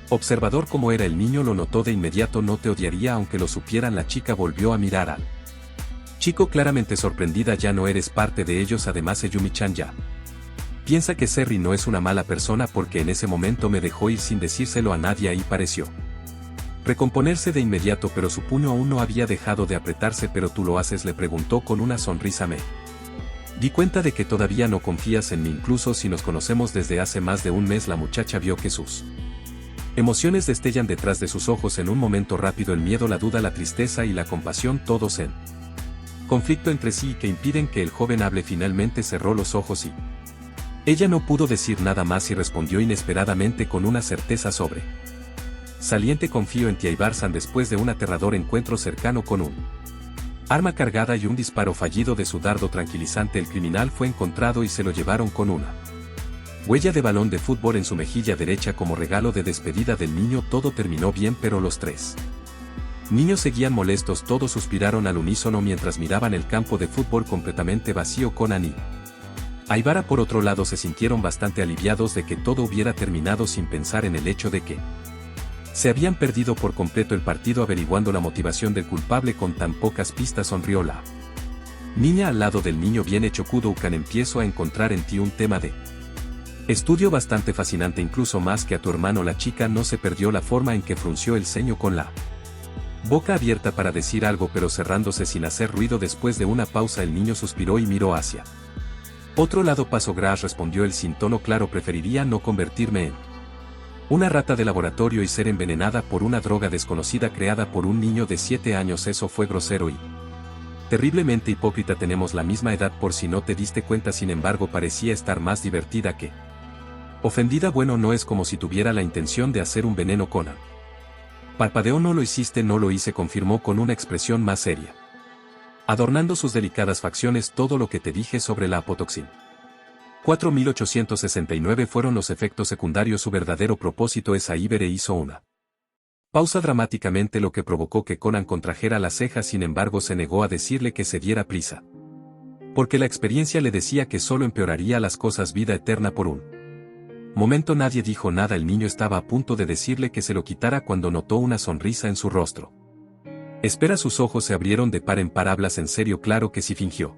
observador como era el niño, lo notó de inmediato. No te odiaría aunque lo supieran. La chica volvió a mirar al chico claramente sorprendida. Ya no eres parte de ellos. Además Eyumi-chan ya piensa que Serry no es una mala persona porque en ese momento me dejó ir sin decírselo a nadie. Ahí pareció recomponerse de inmediato, pero su puño aún no había dejado de apretarse. ¿Pero tú lo haces?, le preguntó con una sonrisa. Me di cuenta de que todavía no confías en mí incluso si nos conocemos desde hace más de un mes. La muchacha vio que sus emociones destellan detrás de sus ojos en un momento rápido. El miedo, la duda, la tristeza y la compasión, todos en conflicto entre sí y que impiden que el joven hable. Finalmente cerró los ojos y ella no pudo decir nada más y respondió inesperadamente con una certeza sobre saliente. Confío en ti, Ibarsan. Después de un aterrador encuentro cercano con un arma cargada y un disparo fallido de su dardo tranquilizante, el criminal fue encontrado y se lo llevaron con una huella de balón de fútbol en su mejilla derecha como regalo de despedida del niño. Todo terminó bien, pero los tres niños seguían molestos. Todos suspiraron al unísono mientras miraban el campo de fútbol completamente vacío. Conan y Ibara, por otro lado, se sintieron bastante aliviados de que todo hubiera terminado sin pensar en el hecho de que se habían perdido por completo el partido. Averiguando la motivación del culpable con tan pocas pistas, sonrió la niña al lado del niño. Bien hecho, Kuroukan. Empiezo a encontrar en ti un tema de estudio bastante fascinante, incluso más que a tu hermano. La chica no se perdió la forma en que frunció el ceño con la boca abierta para decir algo, pero cerrándose sin hacer ruido. Después de una pausa el niño suspiró y miró hacia otro lado. Paso Grass, respondió él sin tono claro. Preferiría no convertirme en una rata de laboratorio y ser envenenada por una droga desconocida creada por un niño de 7 años. Eso fue grosero y terriblemente hipócrita. Tenemos la misma edad, por si no te diste cuenta. Sin embargo, parecía estar más divertida que ofendida. Bueno, no es como si tuviera la intención de hacer un veneno. Conan parpadeó. No lo hiciste. No lo hice, confirmó con una expresión más seria, adornando sus delicadas facciones. Todo lo que te dije sobre la apotoxina 4869 fueron los efectos secundarios. Su verdadero propósito es Ibere hizo una pausa dramáticamente, lo que provocó que Conan contrajera las cejas. Sin embargo, se negó a decirle que se diera prisa, porque la experiencia le decía que solo empeoraría las cosas. Vida eterna. Por un momento nadie dijo nada. El niño estaba a punto de decirle que se lo quitara cuando notó una sonrisa en su rostro. Espera. Sus ojos se abrieron de par en par. ¿Hablas en serio? Claro que sí, fingió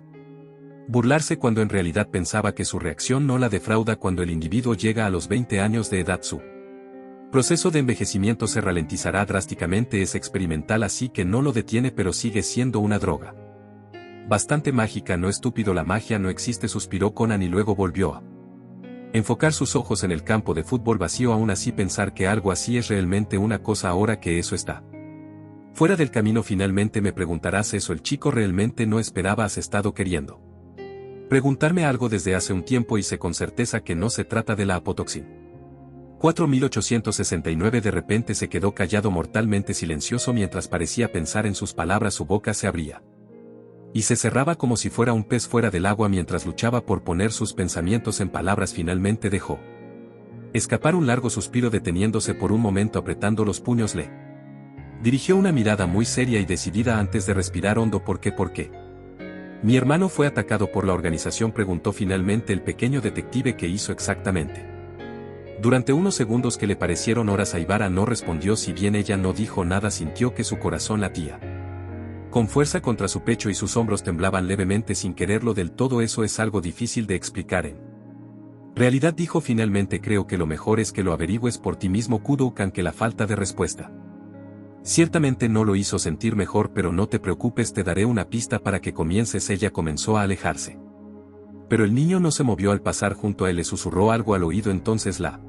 burlarse cuando en realidad pensaba que su reacción no la defrauda. Cuando el individuo llega a los 20 años de edad, su proceso de envejecimiento se ralentizará drásticamente. Es experimental, así que no lo detiene, pero sigue siendo una droga bastante mágica. No, estúpido, la magia no existe, suspiró Conan y luego volvió a enfocar sus ojos en el campo de fútbol vacío. Aún así, pensar que algo así es realmente una cosa ahora que eso está fuera del camino. Finalmente me preguntarás eso. El chico realmente no esperaba. Has estado queriendo Preguntarme algo desde hace un tiempo y sé con certeza que no se trata de la apotoxina. 4869 De repente se quedó callado, mortalmente silencioso, mientras parecía pensar en sus palabras. Su boca se abría y se cerraba como si fuera un pez fuera del agua mientras luchaba por poner sus pensamientos en palabras. Finalmente dejó escapar un largo suspiro, deteniéndose por un momento, apretando los puños. Le dirigió una mirada muy seria y decidida antes de respirar hondo. ¿Por qué? ¿Por qué? ¿Mi hermano fue atacado por la organización?, preguntó finalmente el pequeño detective. ¿Qué hizo exactamente? Durante unos segundos que le parecieron horas, Aibara no respondió. Si bien ella no dijo nada, sintió que su corazón latía con fuerza contra su pecho y sus hombros temblaban levemente sin quererlo del todo. Eso es algo difícil de explicar en realidad, dijo finalmente. Creo que lo mejor es que lo averigües por ti mismo, Kudouk. Ante la falta de respuesta, ciertamente no lo hizo sentir mejor. Pero no te preocupes, te daré una pista para que comiences. Ella comenzó a alejarse, pero el niño no se movió. Al pasar junto a él le susurró algo al oído. Entonces la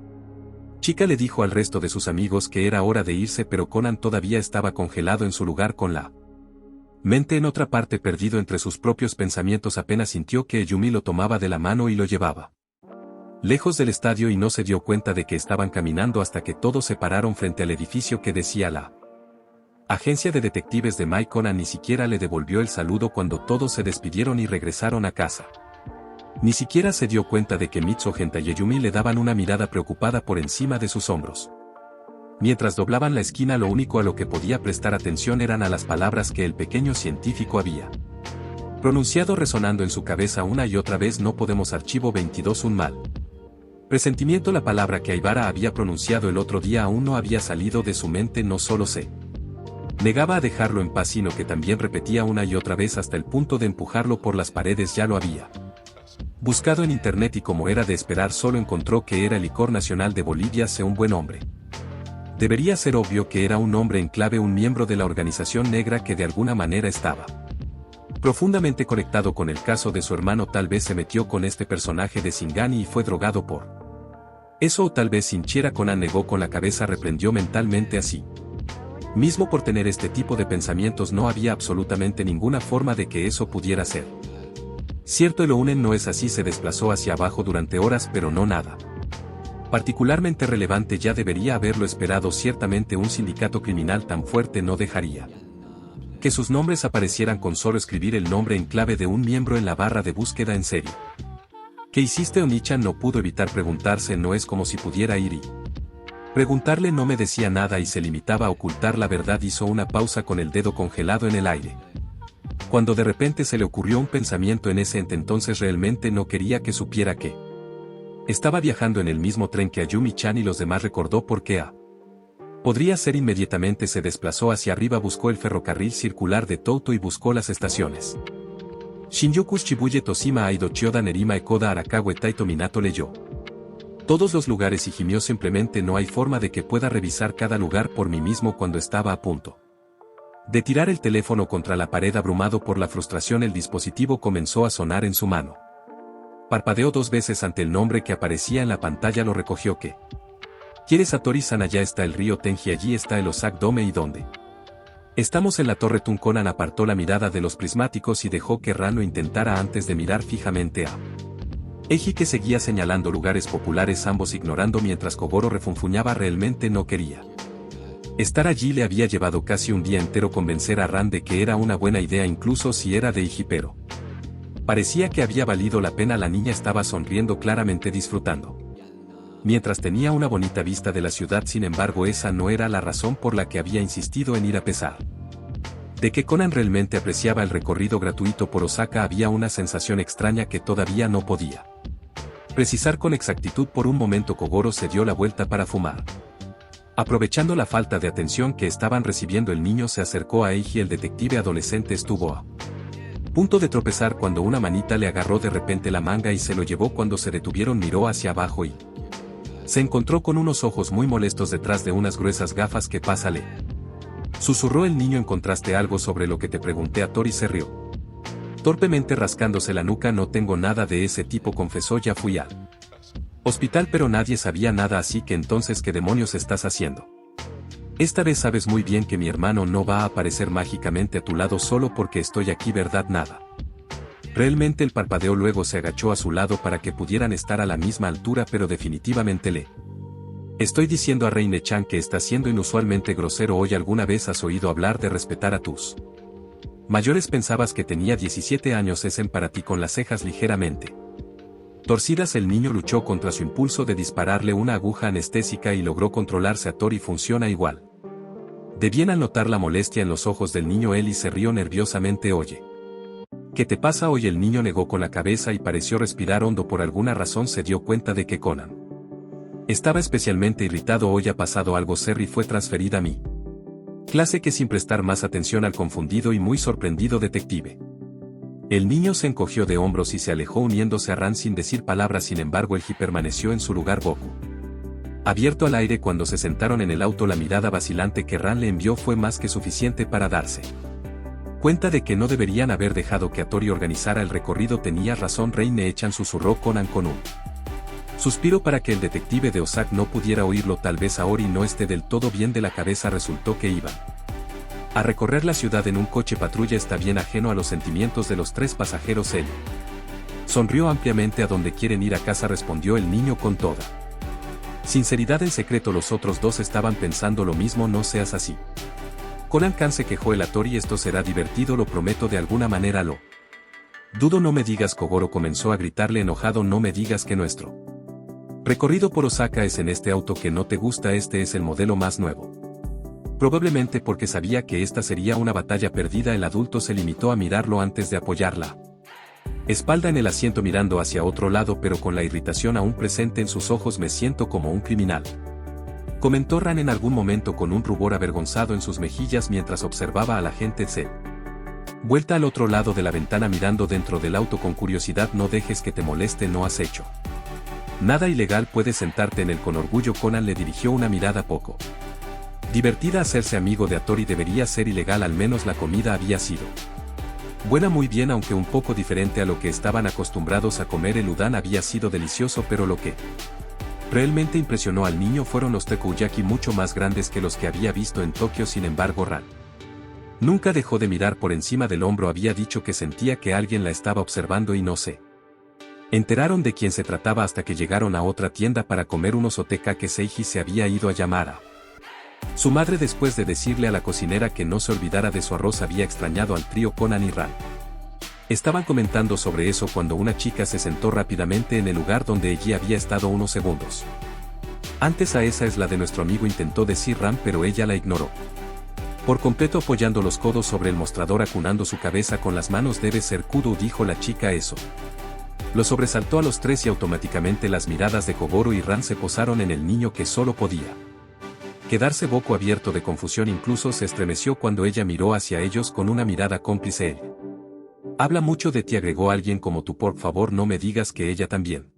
chica le dijo al resto de sus amigos que era hora de irse, pero Conan todavía estaba congelado en su lugar, con la mente en otra parte, perdido entre sus propios pensamientos. Apenas sintió que Yumi lo tomaba de la mano y lo llevaba lejos del estadio, y no se dio cuenta de que estaban caminando hasta que todos se pararon frente al edificio que decía la agencia de detectives de Mike. Conan ni siquiera le devolvió el saludo cuando todos se despidieron y regresaron a casa. Ni siquiera se dio cuenta de que Mitsuo, Genta y Yumi le daban una mirada preocupada por encima de sus hombros. Mientras doblaban la esquina, lo único a lo que podía prestar atención eran a las palabras que el pequeño científico había pronunciado, resonando en su cabeza una y otra vez. No podemos. Archivo 22. Un mal presentimiento. La palabra que Aibara había pronunciado el otro día aún no había salido de su mente. No solo se negaba a dejarlo en paz, sino que también repetía una y otra vez hasta el punto de empujarlo por las paredes. Ya lo había buscado en internet y, como era de esperar, solo encontró que era el licor nacional de Bolivia. Sé un buen hombre. Debería ser obvio que era un hombre en clave, un miembro de la organización negra que de alguna manera estaba profundamente conectado con el caso de su hermano. Tal vez se metió con este personaje de Singani y fue drogado por eso, o tal vez Sinchera. Conan negó con la cabeza, reprendió mentalmente a sí mismo por tener este tipo de pensamientos. No había absolutamente ninguna forma de que eso pudiera ser cierto. El Ounen no es así. Se desplazó hacia abajo durante horas, pero no nada particularmente relevante. Ya debería haberlo esperado. Ciertamente un sindicato criminal tan fuerte no dejaría que sus nombres aparecieran con solo escribir el nombre en clave de un miembro en la barra de búsqueda. ¿En serio? ¿Qué hiciste? Onichan no pudo evitar preguntarse. No es como si pudiera ir y preguntarle. No me decía nada y se limitaba a ocultar la verdad. Hizo una pausa con el dedo congelado en el aire, cuando de repente se le ocurrió un pensamiento. En ese entonces realmente no quería que supiera que estaba viajando en el mismo tren que Ayumi-chan y los demás. Recordó por qué podría ser. Inmediatamente se desplazó hacia arriba, buscó el ferrocarril circular de Touto y buscó las estaciones Shinjuku, Shibuya, Toshima, Aido, Chiyoda, Nerima, Ekoda, Arakawa, Taito, Minato. Leyó todos los lugares y gimió. Simplemente no hay forma de que pueda revisar cada lugar por mí mismo. Cuando estaba a punto de tirar el teléfono contra la pared, abrumado por la frustración, el dispositivo comenzó a sonar en su mano. Parpadeó 2 veces ante el nombre que aparecía en la pantalla. Lo recogió. ¿Qué quieres? Satori-san, allá está el río Tenji, allí está el Osaka Dome. ¿Y dónde estamos? En la torre Tun. Conan apartó la mirada de los prismáticos y dejó que Rano intentara antes de mirar fijamente a Eiji, que seguía señalando lugares populares, ambos ignorando mientras Kogoro refunfuñaba. Realmente no quería estar allí. Le había llevado casi un día entero convencer a Ran de que era una buena idea, incluso si era de Eiji, pero parecía que había valido la pena. La niña estaba sonriendo, claramente disfrutando mientras tenía una bonita vista de la ciudad. Sin embargo, esa no era la razón por la que había insistido en ir. A pesar de que Conan realmente apreciaba el recorrido gratuito por Osaka, había una sensación extraña que todavía no podía precisar con exactitud. Por un momento Kogoro se dio la vuelta para fumar. Aprovechando la falta de atención que estaban recibiendo, el niño se acercó a Eiji. El detective adolescente estuvo a punto de tropezar cuando una manita le agarró de repente la manga y se lo llevó. Cuando se detuvieron, miró hacia abajo y se encontró con unos ojos muy molestos detrás de unas gruesas gafas. ¿Qué pasa? Le susurró el niño. ¿Encontraste algo sobre lo que te pregunté? Tori se rió torpemente, rascándose la nuca. No tengo nada de ese tipo, confesó. Ya fui al hospital, pero nadie sabía nada. Así que entonces, ¿qué demonios estás haciendo? Esta vez sabes muy bien que mi hermano no va a aparecer mágicamente a tu lado solo porque estoy aquí, ¿verdad? Nada Realmente el parpadeó, luego se agachó a su lado para que pudieran estar a la misma altura, pero definitivamente le estoy diciendo a Reine-chan que está siendo inusualmente grosero hoy. ¿Alguna vez has oído hablar de respetar a tus mayores? Pensabas que tenía 17 años. Para ti, con las cejas ligeramente torcidas. El niño luchó contra su impulso de dispararle una aguja anestésica y logró controlarse. A Tori funciona igual de bien. Al notar la molestia en los ojos del niño, Ellie se rió nerviosamente. Oye, ¿qué te pasa hoy? El niño negó con la cabeza y pareció respirar hondo. Por alguna razón se dio cuenta de que Conan estaba especialmente irritado. Hoy ha pasado algo. Serry fue transferida a mi clase, que sin prestar más atención al confundido y muy sorprendido detective. El niño se encogió de hombros y se alejó uniéndose a Ran sin decir palabras. Sin embargo, Elji permaneció en su lugar, boco abierto al aire. Cuando se sentaron en el auto, la mirada vacilante que Ran le envió fue más que suficiente para darse cuenta de que no deberían haber dejado que Tori organizara el recorrido. Tenía razón, Reine-chan, susurró Conan con un suspiro para que el detective de Osaka no pudiera oírlo. Tal vez Aori no esté del todo bien de la cabeza. Resultó que iban a recorrer la ciudad en un coche patrulla. Está bien ajeno a los sentimientos de los tres pasajeros. Él sonrió ampliamente. ¿A dónde quieren ir? A casa, respondió el niño con toda sinceridad. En secreto los otros dos estaban pensando lo mismo. No seas así, Conan-kan, se quejó el Tori. Esto será divertido, lo prometo. De alguna manera lo dudo. No me digas. Kogoro comenzó a gritarle enojado. No me digas que nuestro recorrido por Osaka es en este auto que no te gusta. Este es el modelo más nuevo. Probablemente porque sabía que esta sería una batalla perdida. El adulto se limitó a mirarlo antes de apoyar la espalda en el asiento, mirando hacia otro lado, pero con la irritación aún presente en sus ojos. Me siento como un criminal, comentó Ran en algún momento con un rubor avergonzado en sus mejillas mientras observaba a la gente. Se vuelta al otro lado de la ventana, mirando dentro del auto con curiosidad. No dejes que te moleste. No has hecho nada ilegal. Puedes sentarte en él con orgullo. Conan le dirigió una mirada poco divertida. Hacerse amigo de Atori debería ser ilegal. Al menos la comida había sido buena, muy bien, aunque un poco diferente a lo que estaban acostumbrados a comer. El udon había sido delicioso, pero lo que realmente impresionó al niño fueron los takoyaki, mucho más grandes que los que había visto en Tokio. Sin embargo, Ran nunca dejó de mirar por encima del hombro. Había dicho que sentía que alguien la estaba observando y no se enteraron de quién se trataba hasta que llegaron a otra tienda para comer unos oteka que Seiji se había ido a llamar a su madre después de decirle a la cocinera que no se olvidara de su arroz. Había extrañado al trío. Conan y Ran estaban comentando sobre eso cuando una chica se sentó rápidamente en el lugar donde ella había estado unos segundos antes. Esa es la de nuestro amigo, intentó decir Ran, pero ella la ignoró por completo, apoyando los codos sobre el mostrador, acunando su cabeza con las manos. Debe ser Kudo, dijo la chica. Eso lo sobresaltó a los tres y automáticamente las miradas de Kogoro y Ran se posaron en el niño, que solo podía quedarse boco abierto de confusión. Incluso se estremeció cuando ella miró hacia ellos con una mirada cómplice. Él habla mucho de ti, agregó. Alguien como tú, por favor, no me digas que ella también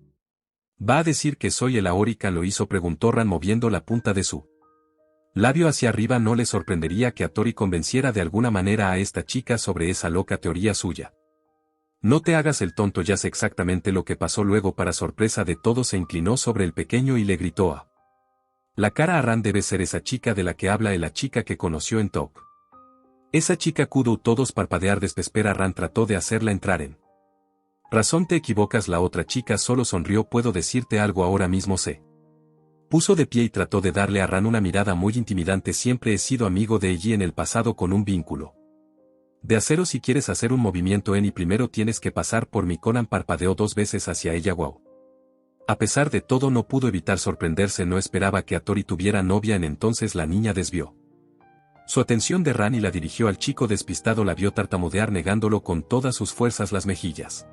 va a decir que soy el Aori-kan. ¿Lo hizo?, preguntó Ran moviendo la punta de su labio hacia arriba. No le sorprendería que Atori convenciera de alguna manera a esta chica sobre esa loca teoría suya. No te hagas el tonto, ya sé exactamente lo que pasó. Luego, para sorpresa de todos, se inclinó sobre el pequeño y le gritó a la cara a Ran: debe ser esa chica de la que habla la chica que conoció en Tok. Esa chica Kudo. Todos parpadear desespera. Ran trató de hacerla entrar en razón. Te equivocas, la otra chica solo sonrió. Puedo decirte algo ahora mismo. Se puso de pie y trató de darle a Ran una mirada muy intimidante. Siempre he sido amigo de ella en el pasado, con un vínculo de acero. Si quieres hacer un movimiento y primero tienes que pasar por mí. Conan parpadeó 2 veces hacia ella. Wow. A pesar de todo, no pudo evitar sorprenderse. No esperaba que Atori tuviera novia. Entonces la niña desvió su atención de Ran y la dirigió al chico despistado. La vio tartamudear, negándolo con todas sus fuerzas, las mejillas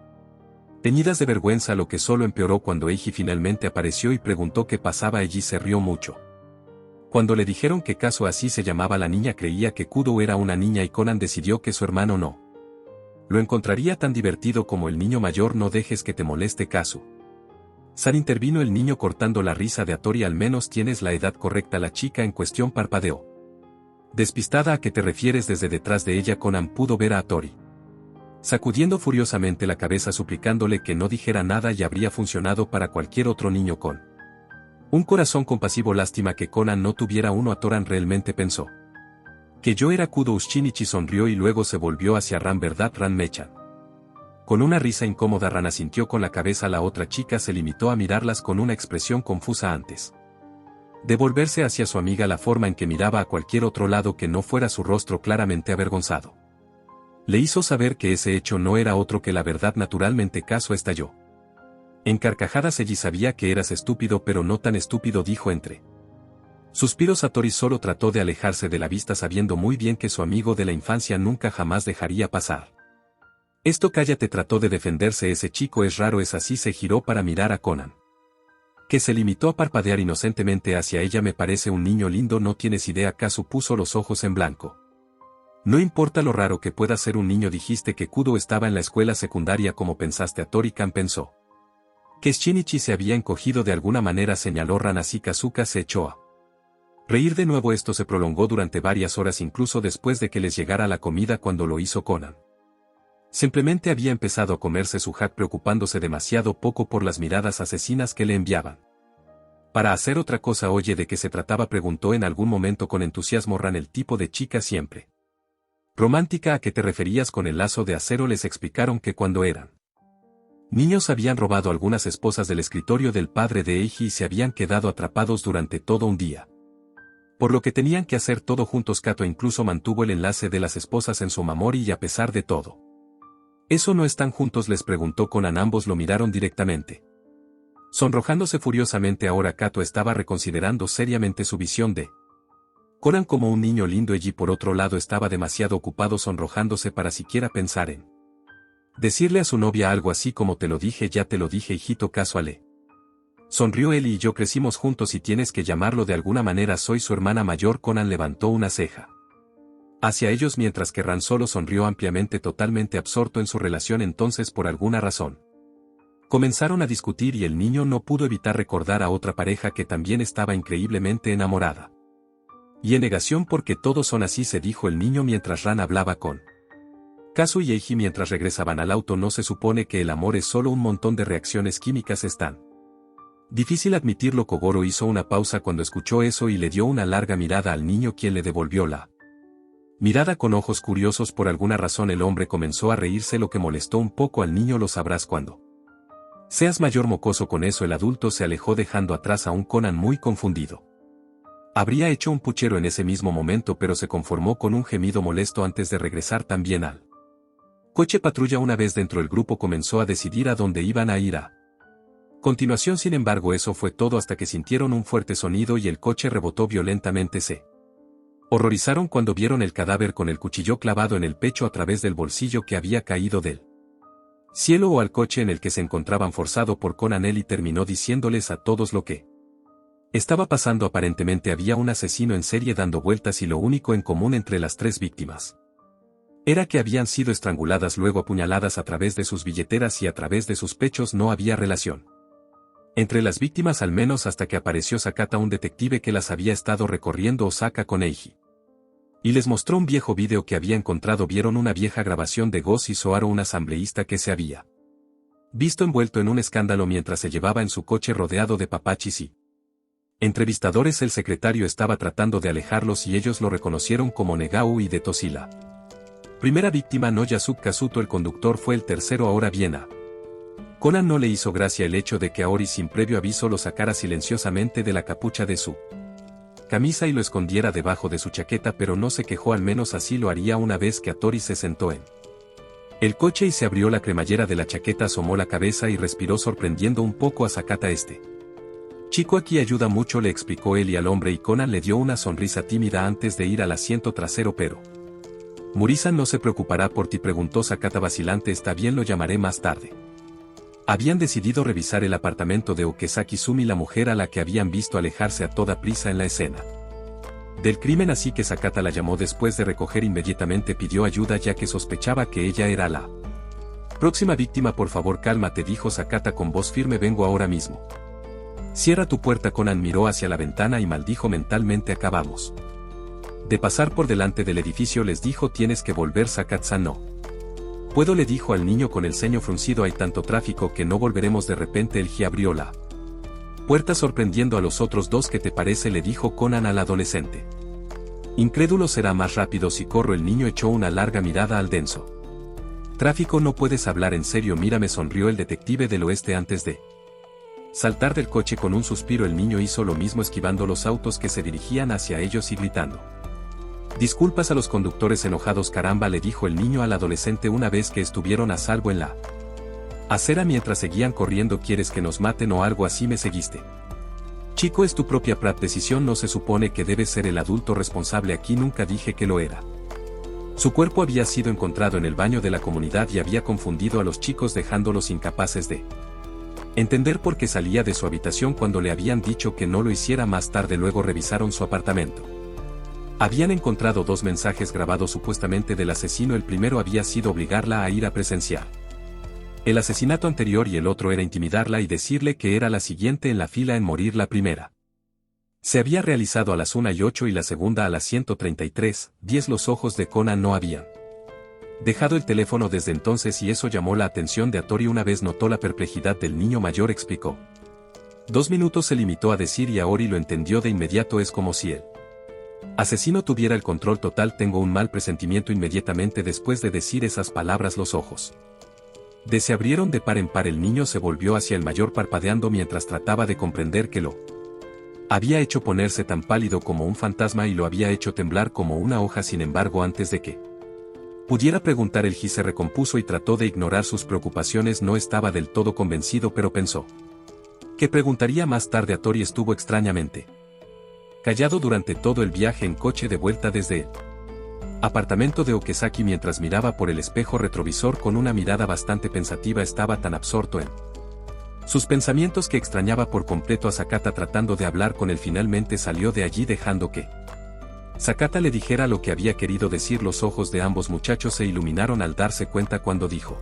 teñidas de vergüenza, lo que solo empeoró cuando Eiji finalmente apareció y preguntó qué pasaba. Eiji se rió mucho cuando le dijeron que Kazu, así se llamaba la niña, creía que Kudo era una niña y Conan decidió que su hermano no lo encontraría tan divertido como el niño mayor. No dejes que te moleste, Kazu. San, intervino el niño cortando la risa de Atori. Al menos tienes la edad correcta. La chica en cuestión parpadeó despistada. ¿A qué te refieres? Desde detrás de ella Conan pudo ver a Atori sacudiendo furiosamente la cabeza, suplicándole que no dijera nada, y habría funcionado para cualquier otro niño con un corazón compasivo. Lástima que Conan no tuviera uno. Atoran realmente pensó que yo era Kudo. Shinichi sonrió y luego se volvió hacia Ran. ¿Verdad, Ran-mechan? Con una risa incómoda Ran asintió con la cabeza. La otra chica se limitó a mirarlas con una expresión confusa antes de volverse hacia su amiga. La forma en que miraba a cualquier otro lado que no fuera su rostro claramente avergonzado le hizo saber que ese hecho no era otro que la verdad. Naturalmente Kazuo estalló en carcajadas. Ella sabía que eras estúpido, pero no tan estúpido, dijo entre suspiros. Hattori solo trató de alejarse de la vista, sabiendo muy bien que su amigo de la infancia nunca jamás dejaría pasar esto. Cállate, trató de defenderse. Ese chico es raro, es así. Se giró para mirar a Conan, que se limitó a parpadear inocentemente hacia ella. Me parece un niño lindo, no tienes idea. Kazuo puso los ojos en blanco. No importa lo raro que pueda ser un niño. Dijiste que Kudo estaba en la escuela secundaria. ¿Cómo pensaste? Hattori-kan pensó que Shinichi se había encogido de alguna manera, señaló Ran. Así Kazuka se echó a reír de nuevo. Esto se prolongó durante varias horas, incluso después de que les llegara la comida. Cuando lo hizo Conan, simplemente había empezado a comerse su hack, preocupándose demasiado poco por las miradas asesinas que le enviaban para hacer otra cosa. Oye, ¿de qué se trataba?, preguntó en algún momento con entusiasmo Ran. El tipo de chica siempre romántica. ¿A qué te referías con el lazo de acero? Les explicaron que cuando eran niños habían robado algunas esposas del escritorio del padre de Eiji y se habían quedado atrapados durante todo un día, por lo que tenían que hacer todo juntos. Kato incluso mantuvo el enlace de las esposas en su memoria y a pesar de todo, ¿eso no están juntos?, les preguntó Conan. Ambos lo miraron directamente, sonrojándose furiosamente. Ahora Kato estaba reconsiderando seriamente su visión de Conan como un niño lindo. Eiji, por otro lado, estaba demasiado ocupado sonrojándose para siquiera pensar en decirle a su novia algo así como te lo dije, ya te lo dije, hijito. Kazuo le sonrió. Él y yo crecimos juntos y tienes que llamarlo de alguna manera. Soy su hermana mayor. Conan levantó una ceja hacia ellos mientras que Ran solo sonrió ampliamente, totalmente absorto en su relación. Entonces, por alguna razón, comenzaron a discutir y el niño no pudo evitar recordar a otra pareja que también estaba increíblemente enamorada. Y en negación, porque todos son así, se dijo el niño mientras Ran hablaba con Kazuo y Eiji mientras regresaban al auto. No se supone que el amor es solo un montón de reacciones químicas. Es tan difícil admitirlo. Kogoro hizo una pausa cuando escuchó eso y le dio una larga mirada al niño, quien le devolvió la mirada con ojos curiosos. Por alguna razón el hombre comenzó a reírse, lo que molestó un poco al niño. Lo sabrás cuando seas mayor, mocoso. Con eso el adulto se alejó, dejando atrás a un Conan muy confundido. Habría hecho un puchero en ese mismo momento, pero se conformó con un gemido molesto antes de regresar también al coche patrulla. Una vez dentro, el grupo comenzó a decidir a dónde iban a ir a continuación. Sin embargo, eso fue todo hasta que sintieron un fuerte sonido y el coche rebotó violentamente. Se horrorizaron cuando vieron el cadáver con el cuchillo clavado en el pecho a través del bolsillo que había caído del cielo o al coche en el que se encontraban, forzado por Conan. Él y terminó diciéndoles a todos lo que estaba pasando. Aparentemente había un asesino en serie dando vueltas y lo único en común entre las tres víctimas era que habían sido estranguladas, luego apuñaladas a través de sus billeteras y a través de sus pechos. No había relación entre las víctimas, al menos hasta que apareció Sakata, un detective que las había estado recorriendo Osaka con Eiji, y les mostró un viejo video que había encontrado. Vieron una vieja grabación de Goz y Soaro, un asambleísta que se había visto envuelto en un escándalo mientras se llevaba en su coche rodeado de papachis y entrevistadores. El secretario estaba tratando de alejarlos y ellos lo reconocieron como Negao y de Tosila. Primera víctima, no Yasuke Kazuto. El conductor fue el tercero. Ahora bien, a Conan no le hizo gracia el hecho de que Aori sin previo aviso lo sacara silenciosamente de la capucha de su camisa y lo escondiera debajo de su chaqueta, pero no se quejó. Al menos así lo haría una vez que Hattori se sentó en el coche y se abrió la cremallera de la chaqueta. Asomó la cabeza y respiró, sorprendiendo un poco a Sakata. Este chico aquí ayuda mucho, le explicó él y al hombre, y Conan le dio una sonrisa tímida antes de ir al asiento trasero. Pero Murisa no se preocupará por ti, preguntó Sakata vacilante. Está bien, lo llamaré más tarde. Habían decidido revisar el apartamento de Okezaki Sumi, la mujer a la que habían visto alejarse a toda prisa en la escena del crimen, así que Sakata la llamó después de recoger. Inmediatamente pidió ayuda ya que sospechaba que ella era la próxima víctima. Por favor, cálmate, dijo Sakata con voz firme. Vengo ahora mismo. Cierra tu puerta. Conan miró hacia la ventana y maldijo mentalmente. Acabamos de pasar por delante del edificio, les dijo. Tienes que volver. Sakata no puedo, le dijo al niño con el ceño fruncido. Hay tanto tráfico que no volveremos. De repente el Ji abrió la puerta sorprendiendo a los otros dos. ¿Qué te parece?, le dijo Conan al adolescente. Incrédulo, será más rápido si corro. El niño echó una larga mirada al denso Tráfico, no puedes hablar en serio, mírame, sonrió el detective del oeste antes de saltar del coche. Con un suspiro el niño hizo lo mismo, esquivando los autos que se dirigían hacia ellos y gritando disculpas a los conductores enojados. Caramba, le dijo el niño al adolescente una vez que estuvieron a salvo en la acera mientras seguían corriendo. ¿Quieres que nos maten o algo así? ¿Me seguiste? Chico, es tu propia decisión, no se supone que debes ser el adulto responsable aquí. Nunca dije que lo era. Su cuerpo había sido encontrado en el baño de la comunidad y había confundido a los chicos, dejándolos incapaces de entender por qué salía de su habitación cuando le habían dicho que no lo hiciera. Más tarde luego revisaron su apartamento. Habían encontrado 2 mensajes grabados supuestamente del asesino. El primero había sido obligarla a ir a presenciar el asesinato anterior y el otro era intimidarla y decirle que era la siguiente en la fila en morir. La primera se había realizado a las 1:08 y la segunda a las 1:33:10. Los ojos de Conan no habían dejado el teléfono desde entonces y eso llamó la atención de Hattori. Una vez notó la perplejidad del niño mayor, explicó. 2 minutos se limitó a decir y Aori lo entendió de inmediato. Es como si el asesino tuviera el control total. Tengo un mal presentimiento. Inmediatamente después de decir esas palabras los ojos se abrieron de par en par. El niño se volvió hacia el mayor parpadeando mientras trataba de comprender que lo había hecho ponerse tan pálido como un fantasma y lo había hecho temblar como una hoja. Sin embargo, antes de que pudiera preguntar, el Ji se recompuso y trató de ignorar sus preocupaciones. No estaba del todo convencido, pero pensó que preguntaría más tarde. Hattori estuvo extrañamente callado durante todo el viaje en coche de vuelta desde el apartamento de Okesaki mientras miraba por el espejo retrovisor con una mirada bastante pensativa. Estaba tan absorto en sus pensamientos que extrañaba por completo a Sakata tratando de hablar con él. Finalmente salió de allí dejando que Sakata le dijera lo que había querido decir. Los ojos de ambos muchachos se iluminaron al darse cuenta cuando dijo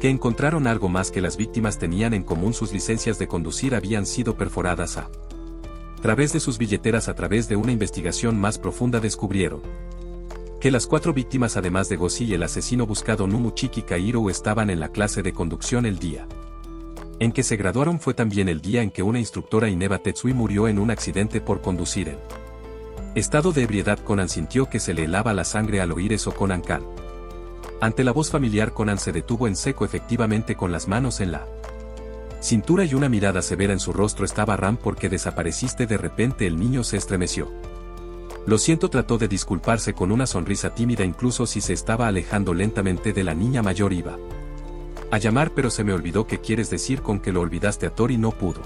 que encontraron algo más que las víctimas tenían en común. Sus licencias de conducir habían sido perforadas a través de sus billeteras. A través de una investigación más profunda descubrieron que las 4 víctimas, además de Goshi y el asesino buscado Numuchiki Kairo, estaban en la clase de conducción. El día en que se graduaron fue también el día en que una instructora, Ineba Tetsui, murió en un accidente por conducir en estado de ebriedad. Conan sintió que se le helaba la sangre al oír eso. Conan-kan. Ante la voz familiar, Conan se detuvo en seco, efectivamente con las manos en la cintura y una mirada severa en su rostro. Estaba Ram, porque desapareciste de repente. El niño se estremeció. Lo siento, trató de disculparse con una sonrisa tímida. Incluso si se estaba alejando lentamente de la niña mayor, iba a llamar, pero se me olvidó. ¿Qué quieres decir con que lo olvidaste? Hattori no pudo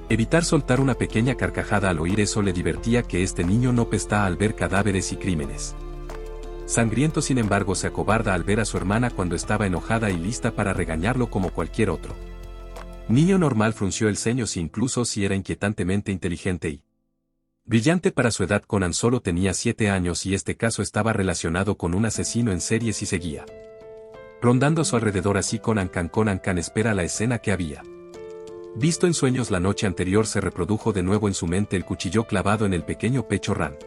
evitar soltar una pequeña carcajada al oír eso. Le divertía que este niño no pesta al ver cadáveres y crímenes sangrientos. Sin embargo, se acobarda al ver a su hermana cuando estaba enojada y lista para regañarlo como cualquier otro niño normal. Frunció el ceño. Si incluso si era inquietantemente inteligente y brillante para su edad, Conan solo tenía 7 años y este caso estaba relacionado con un asesino en serie y seguía rondando a su alrededor. Así Conan Kan espera la escena que había visto en sueños la noche anterior. Se reprodujo de nuevo en su mente. El cuchillo clavado en el pequeño pecho. Ran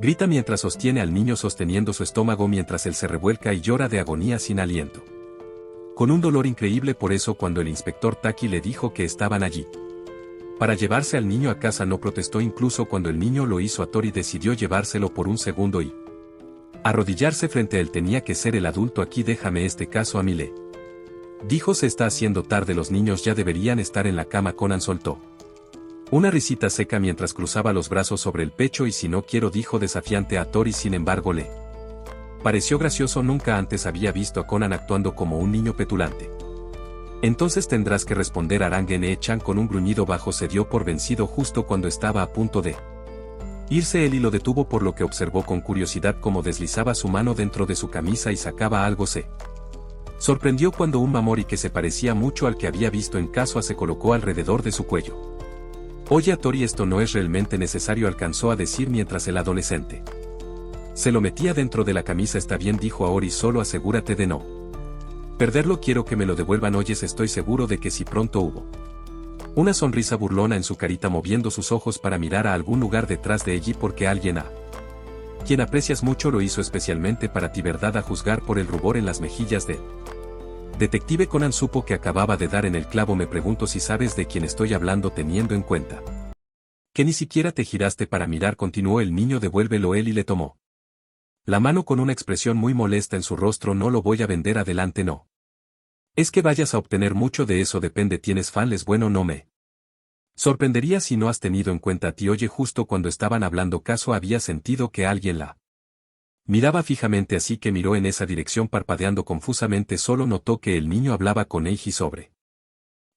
grita mientras sostiene al niño sosteniendo su estómago mientras él se revuelca y llora de agonía sin aliento, con un dolor increíble. Por eso cuando el inspector Taki le dijo que estaban allí para llevarse al niño a casa, no protestó. Incluso cuando el niño lo hizo, Hattori decidió llevárselo por un segundo y arrodillarse frente a él. Tenía que ser el adulto aquí. Déjame este caso a mí, le dijo. Se está haciendo tarde, los niños ya deberían estar en la cama. Conan soltó una risita seca mientras cruzaba los brazos sobre el pecho. Y si no quiero, dijo desafiante a Hattori. Sin embargo, le pareció gracioso. Nunca antes había visto a Conan actuando como un niño petulante. Entonces tendrás que responder. Arangene-chan con un gruñido bajo se dio por vencido justo cuando estaba a punto de irse él y lo detuvo, por lo que observó con curiosidad cómo deslizaba su mano dentro de su camisa y sacaba algo. Se sorprendió cuando un mamori que se parecía mucho al que había visto en Kasua se colocó alrededor de su cuello. Oye Hattori, esto no es realmente necesario, alcanzó a decir mientras el adolescente se lo metía dentro de la camisa. Está bien, dijo Aori, solo asegúrate de no perderlo. Quiero que me lo devuelvan. Oyes, estoy seguro de que sí. Pronto hubo una sonrisa burlona en su carita, moviendo sus ojos para mirar a algún lugar detrás de ella, porque alguien a quien aprecias mucho lo hizo especialmente para ti, ¿verdad? A juzgar por el rubor en las mejillas de detective Conan supo que acababa de dar en el clavo. Me pregunto si sabes de quién estoy hablando, teniendo en cuenta que ni siquiera te giraste para mirar, continuó el niño. Devuélvelo. Él y le tomó La mano con una expresión muy molesta en su rostro. No lo voy a vender, adelante no. Es que vayas a obtener mucho de eso, depende, tienes fanles, bueno, no me sorprendería si no has tenido en cuenta a ti. Oye, justo cuando estaban hablando caso había sentido que alguien la miraba fijamente, así que miró en esa dirección parpadeando confusamente. Solo notó que el niño hablaba con Eiji sobre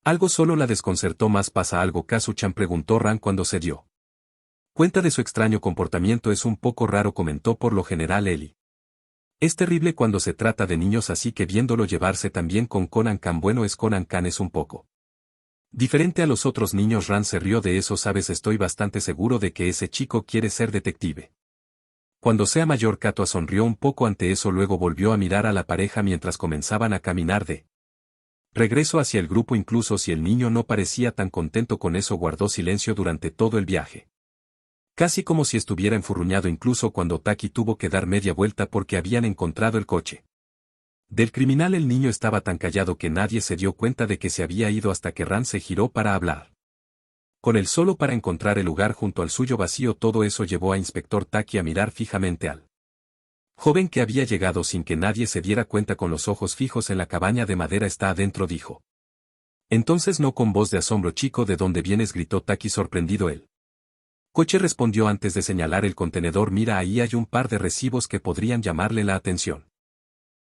algo. Solo la desconcertó más. ¿Pasa algo, Kazu-chan?, preguntó Ran cuando se dio cuenta de su extraño comportamiento. Es un poco raro, comentó. Por lo general Eli es terrible cuando se trata de niños, así que viéndolo llevarse también con Conan-kan, bueno, es Conan-kan es un poco diferente a los otros niños. Ran se rió de eso. Sabes, estoy bastante seguro de que ese chico quiere ser detective. Cuando sea mayor. Kato sonrió un poco ante eso, luego volvió a mirar a la pareja mientras comenzaban a caminar de regreso hacia el grupo. Incluso si el niño no parecía tan contento con eso, guardó silencio durante todo el viaje. Casi como si estuviera enfurruñado, incluso cuando Taki tuvo que dar media vuelta porque habían encontrado el coche del criminal. El niño estaba tan callado que nadie se dio cuenta de que se había ido hasta que Ran se giró para hablar con él, solo para encontrar el lugar junto al suyo vacío. Todo eso llevó a Inspector Taki a mirar fijamente al joven que había llegado sin que nadie se diera cuenta, con los ojos fijos en la cabaña de madera. Está adentro, dijo. Entonces no, con voz de asombro. Chico, ¿de dónde vienes?, gritó Taki sorprendido. El coche respondió antes de señalar el contenedor. Mira, ahí hay un par de recibos que podrían llamarle la atención.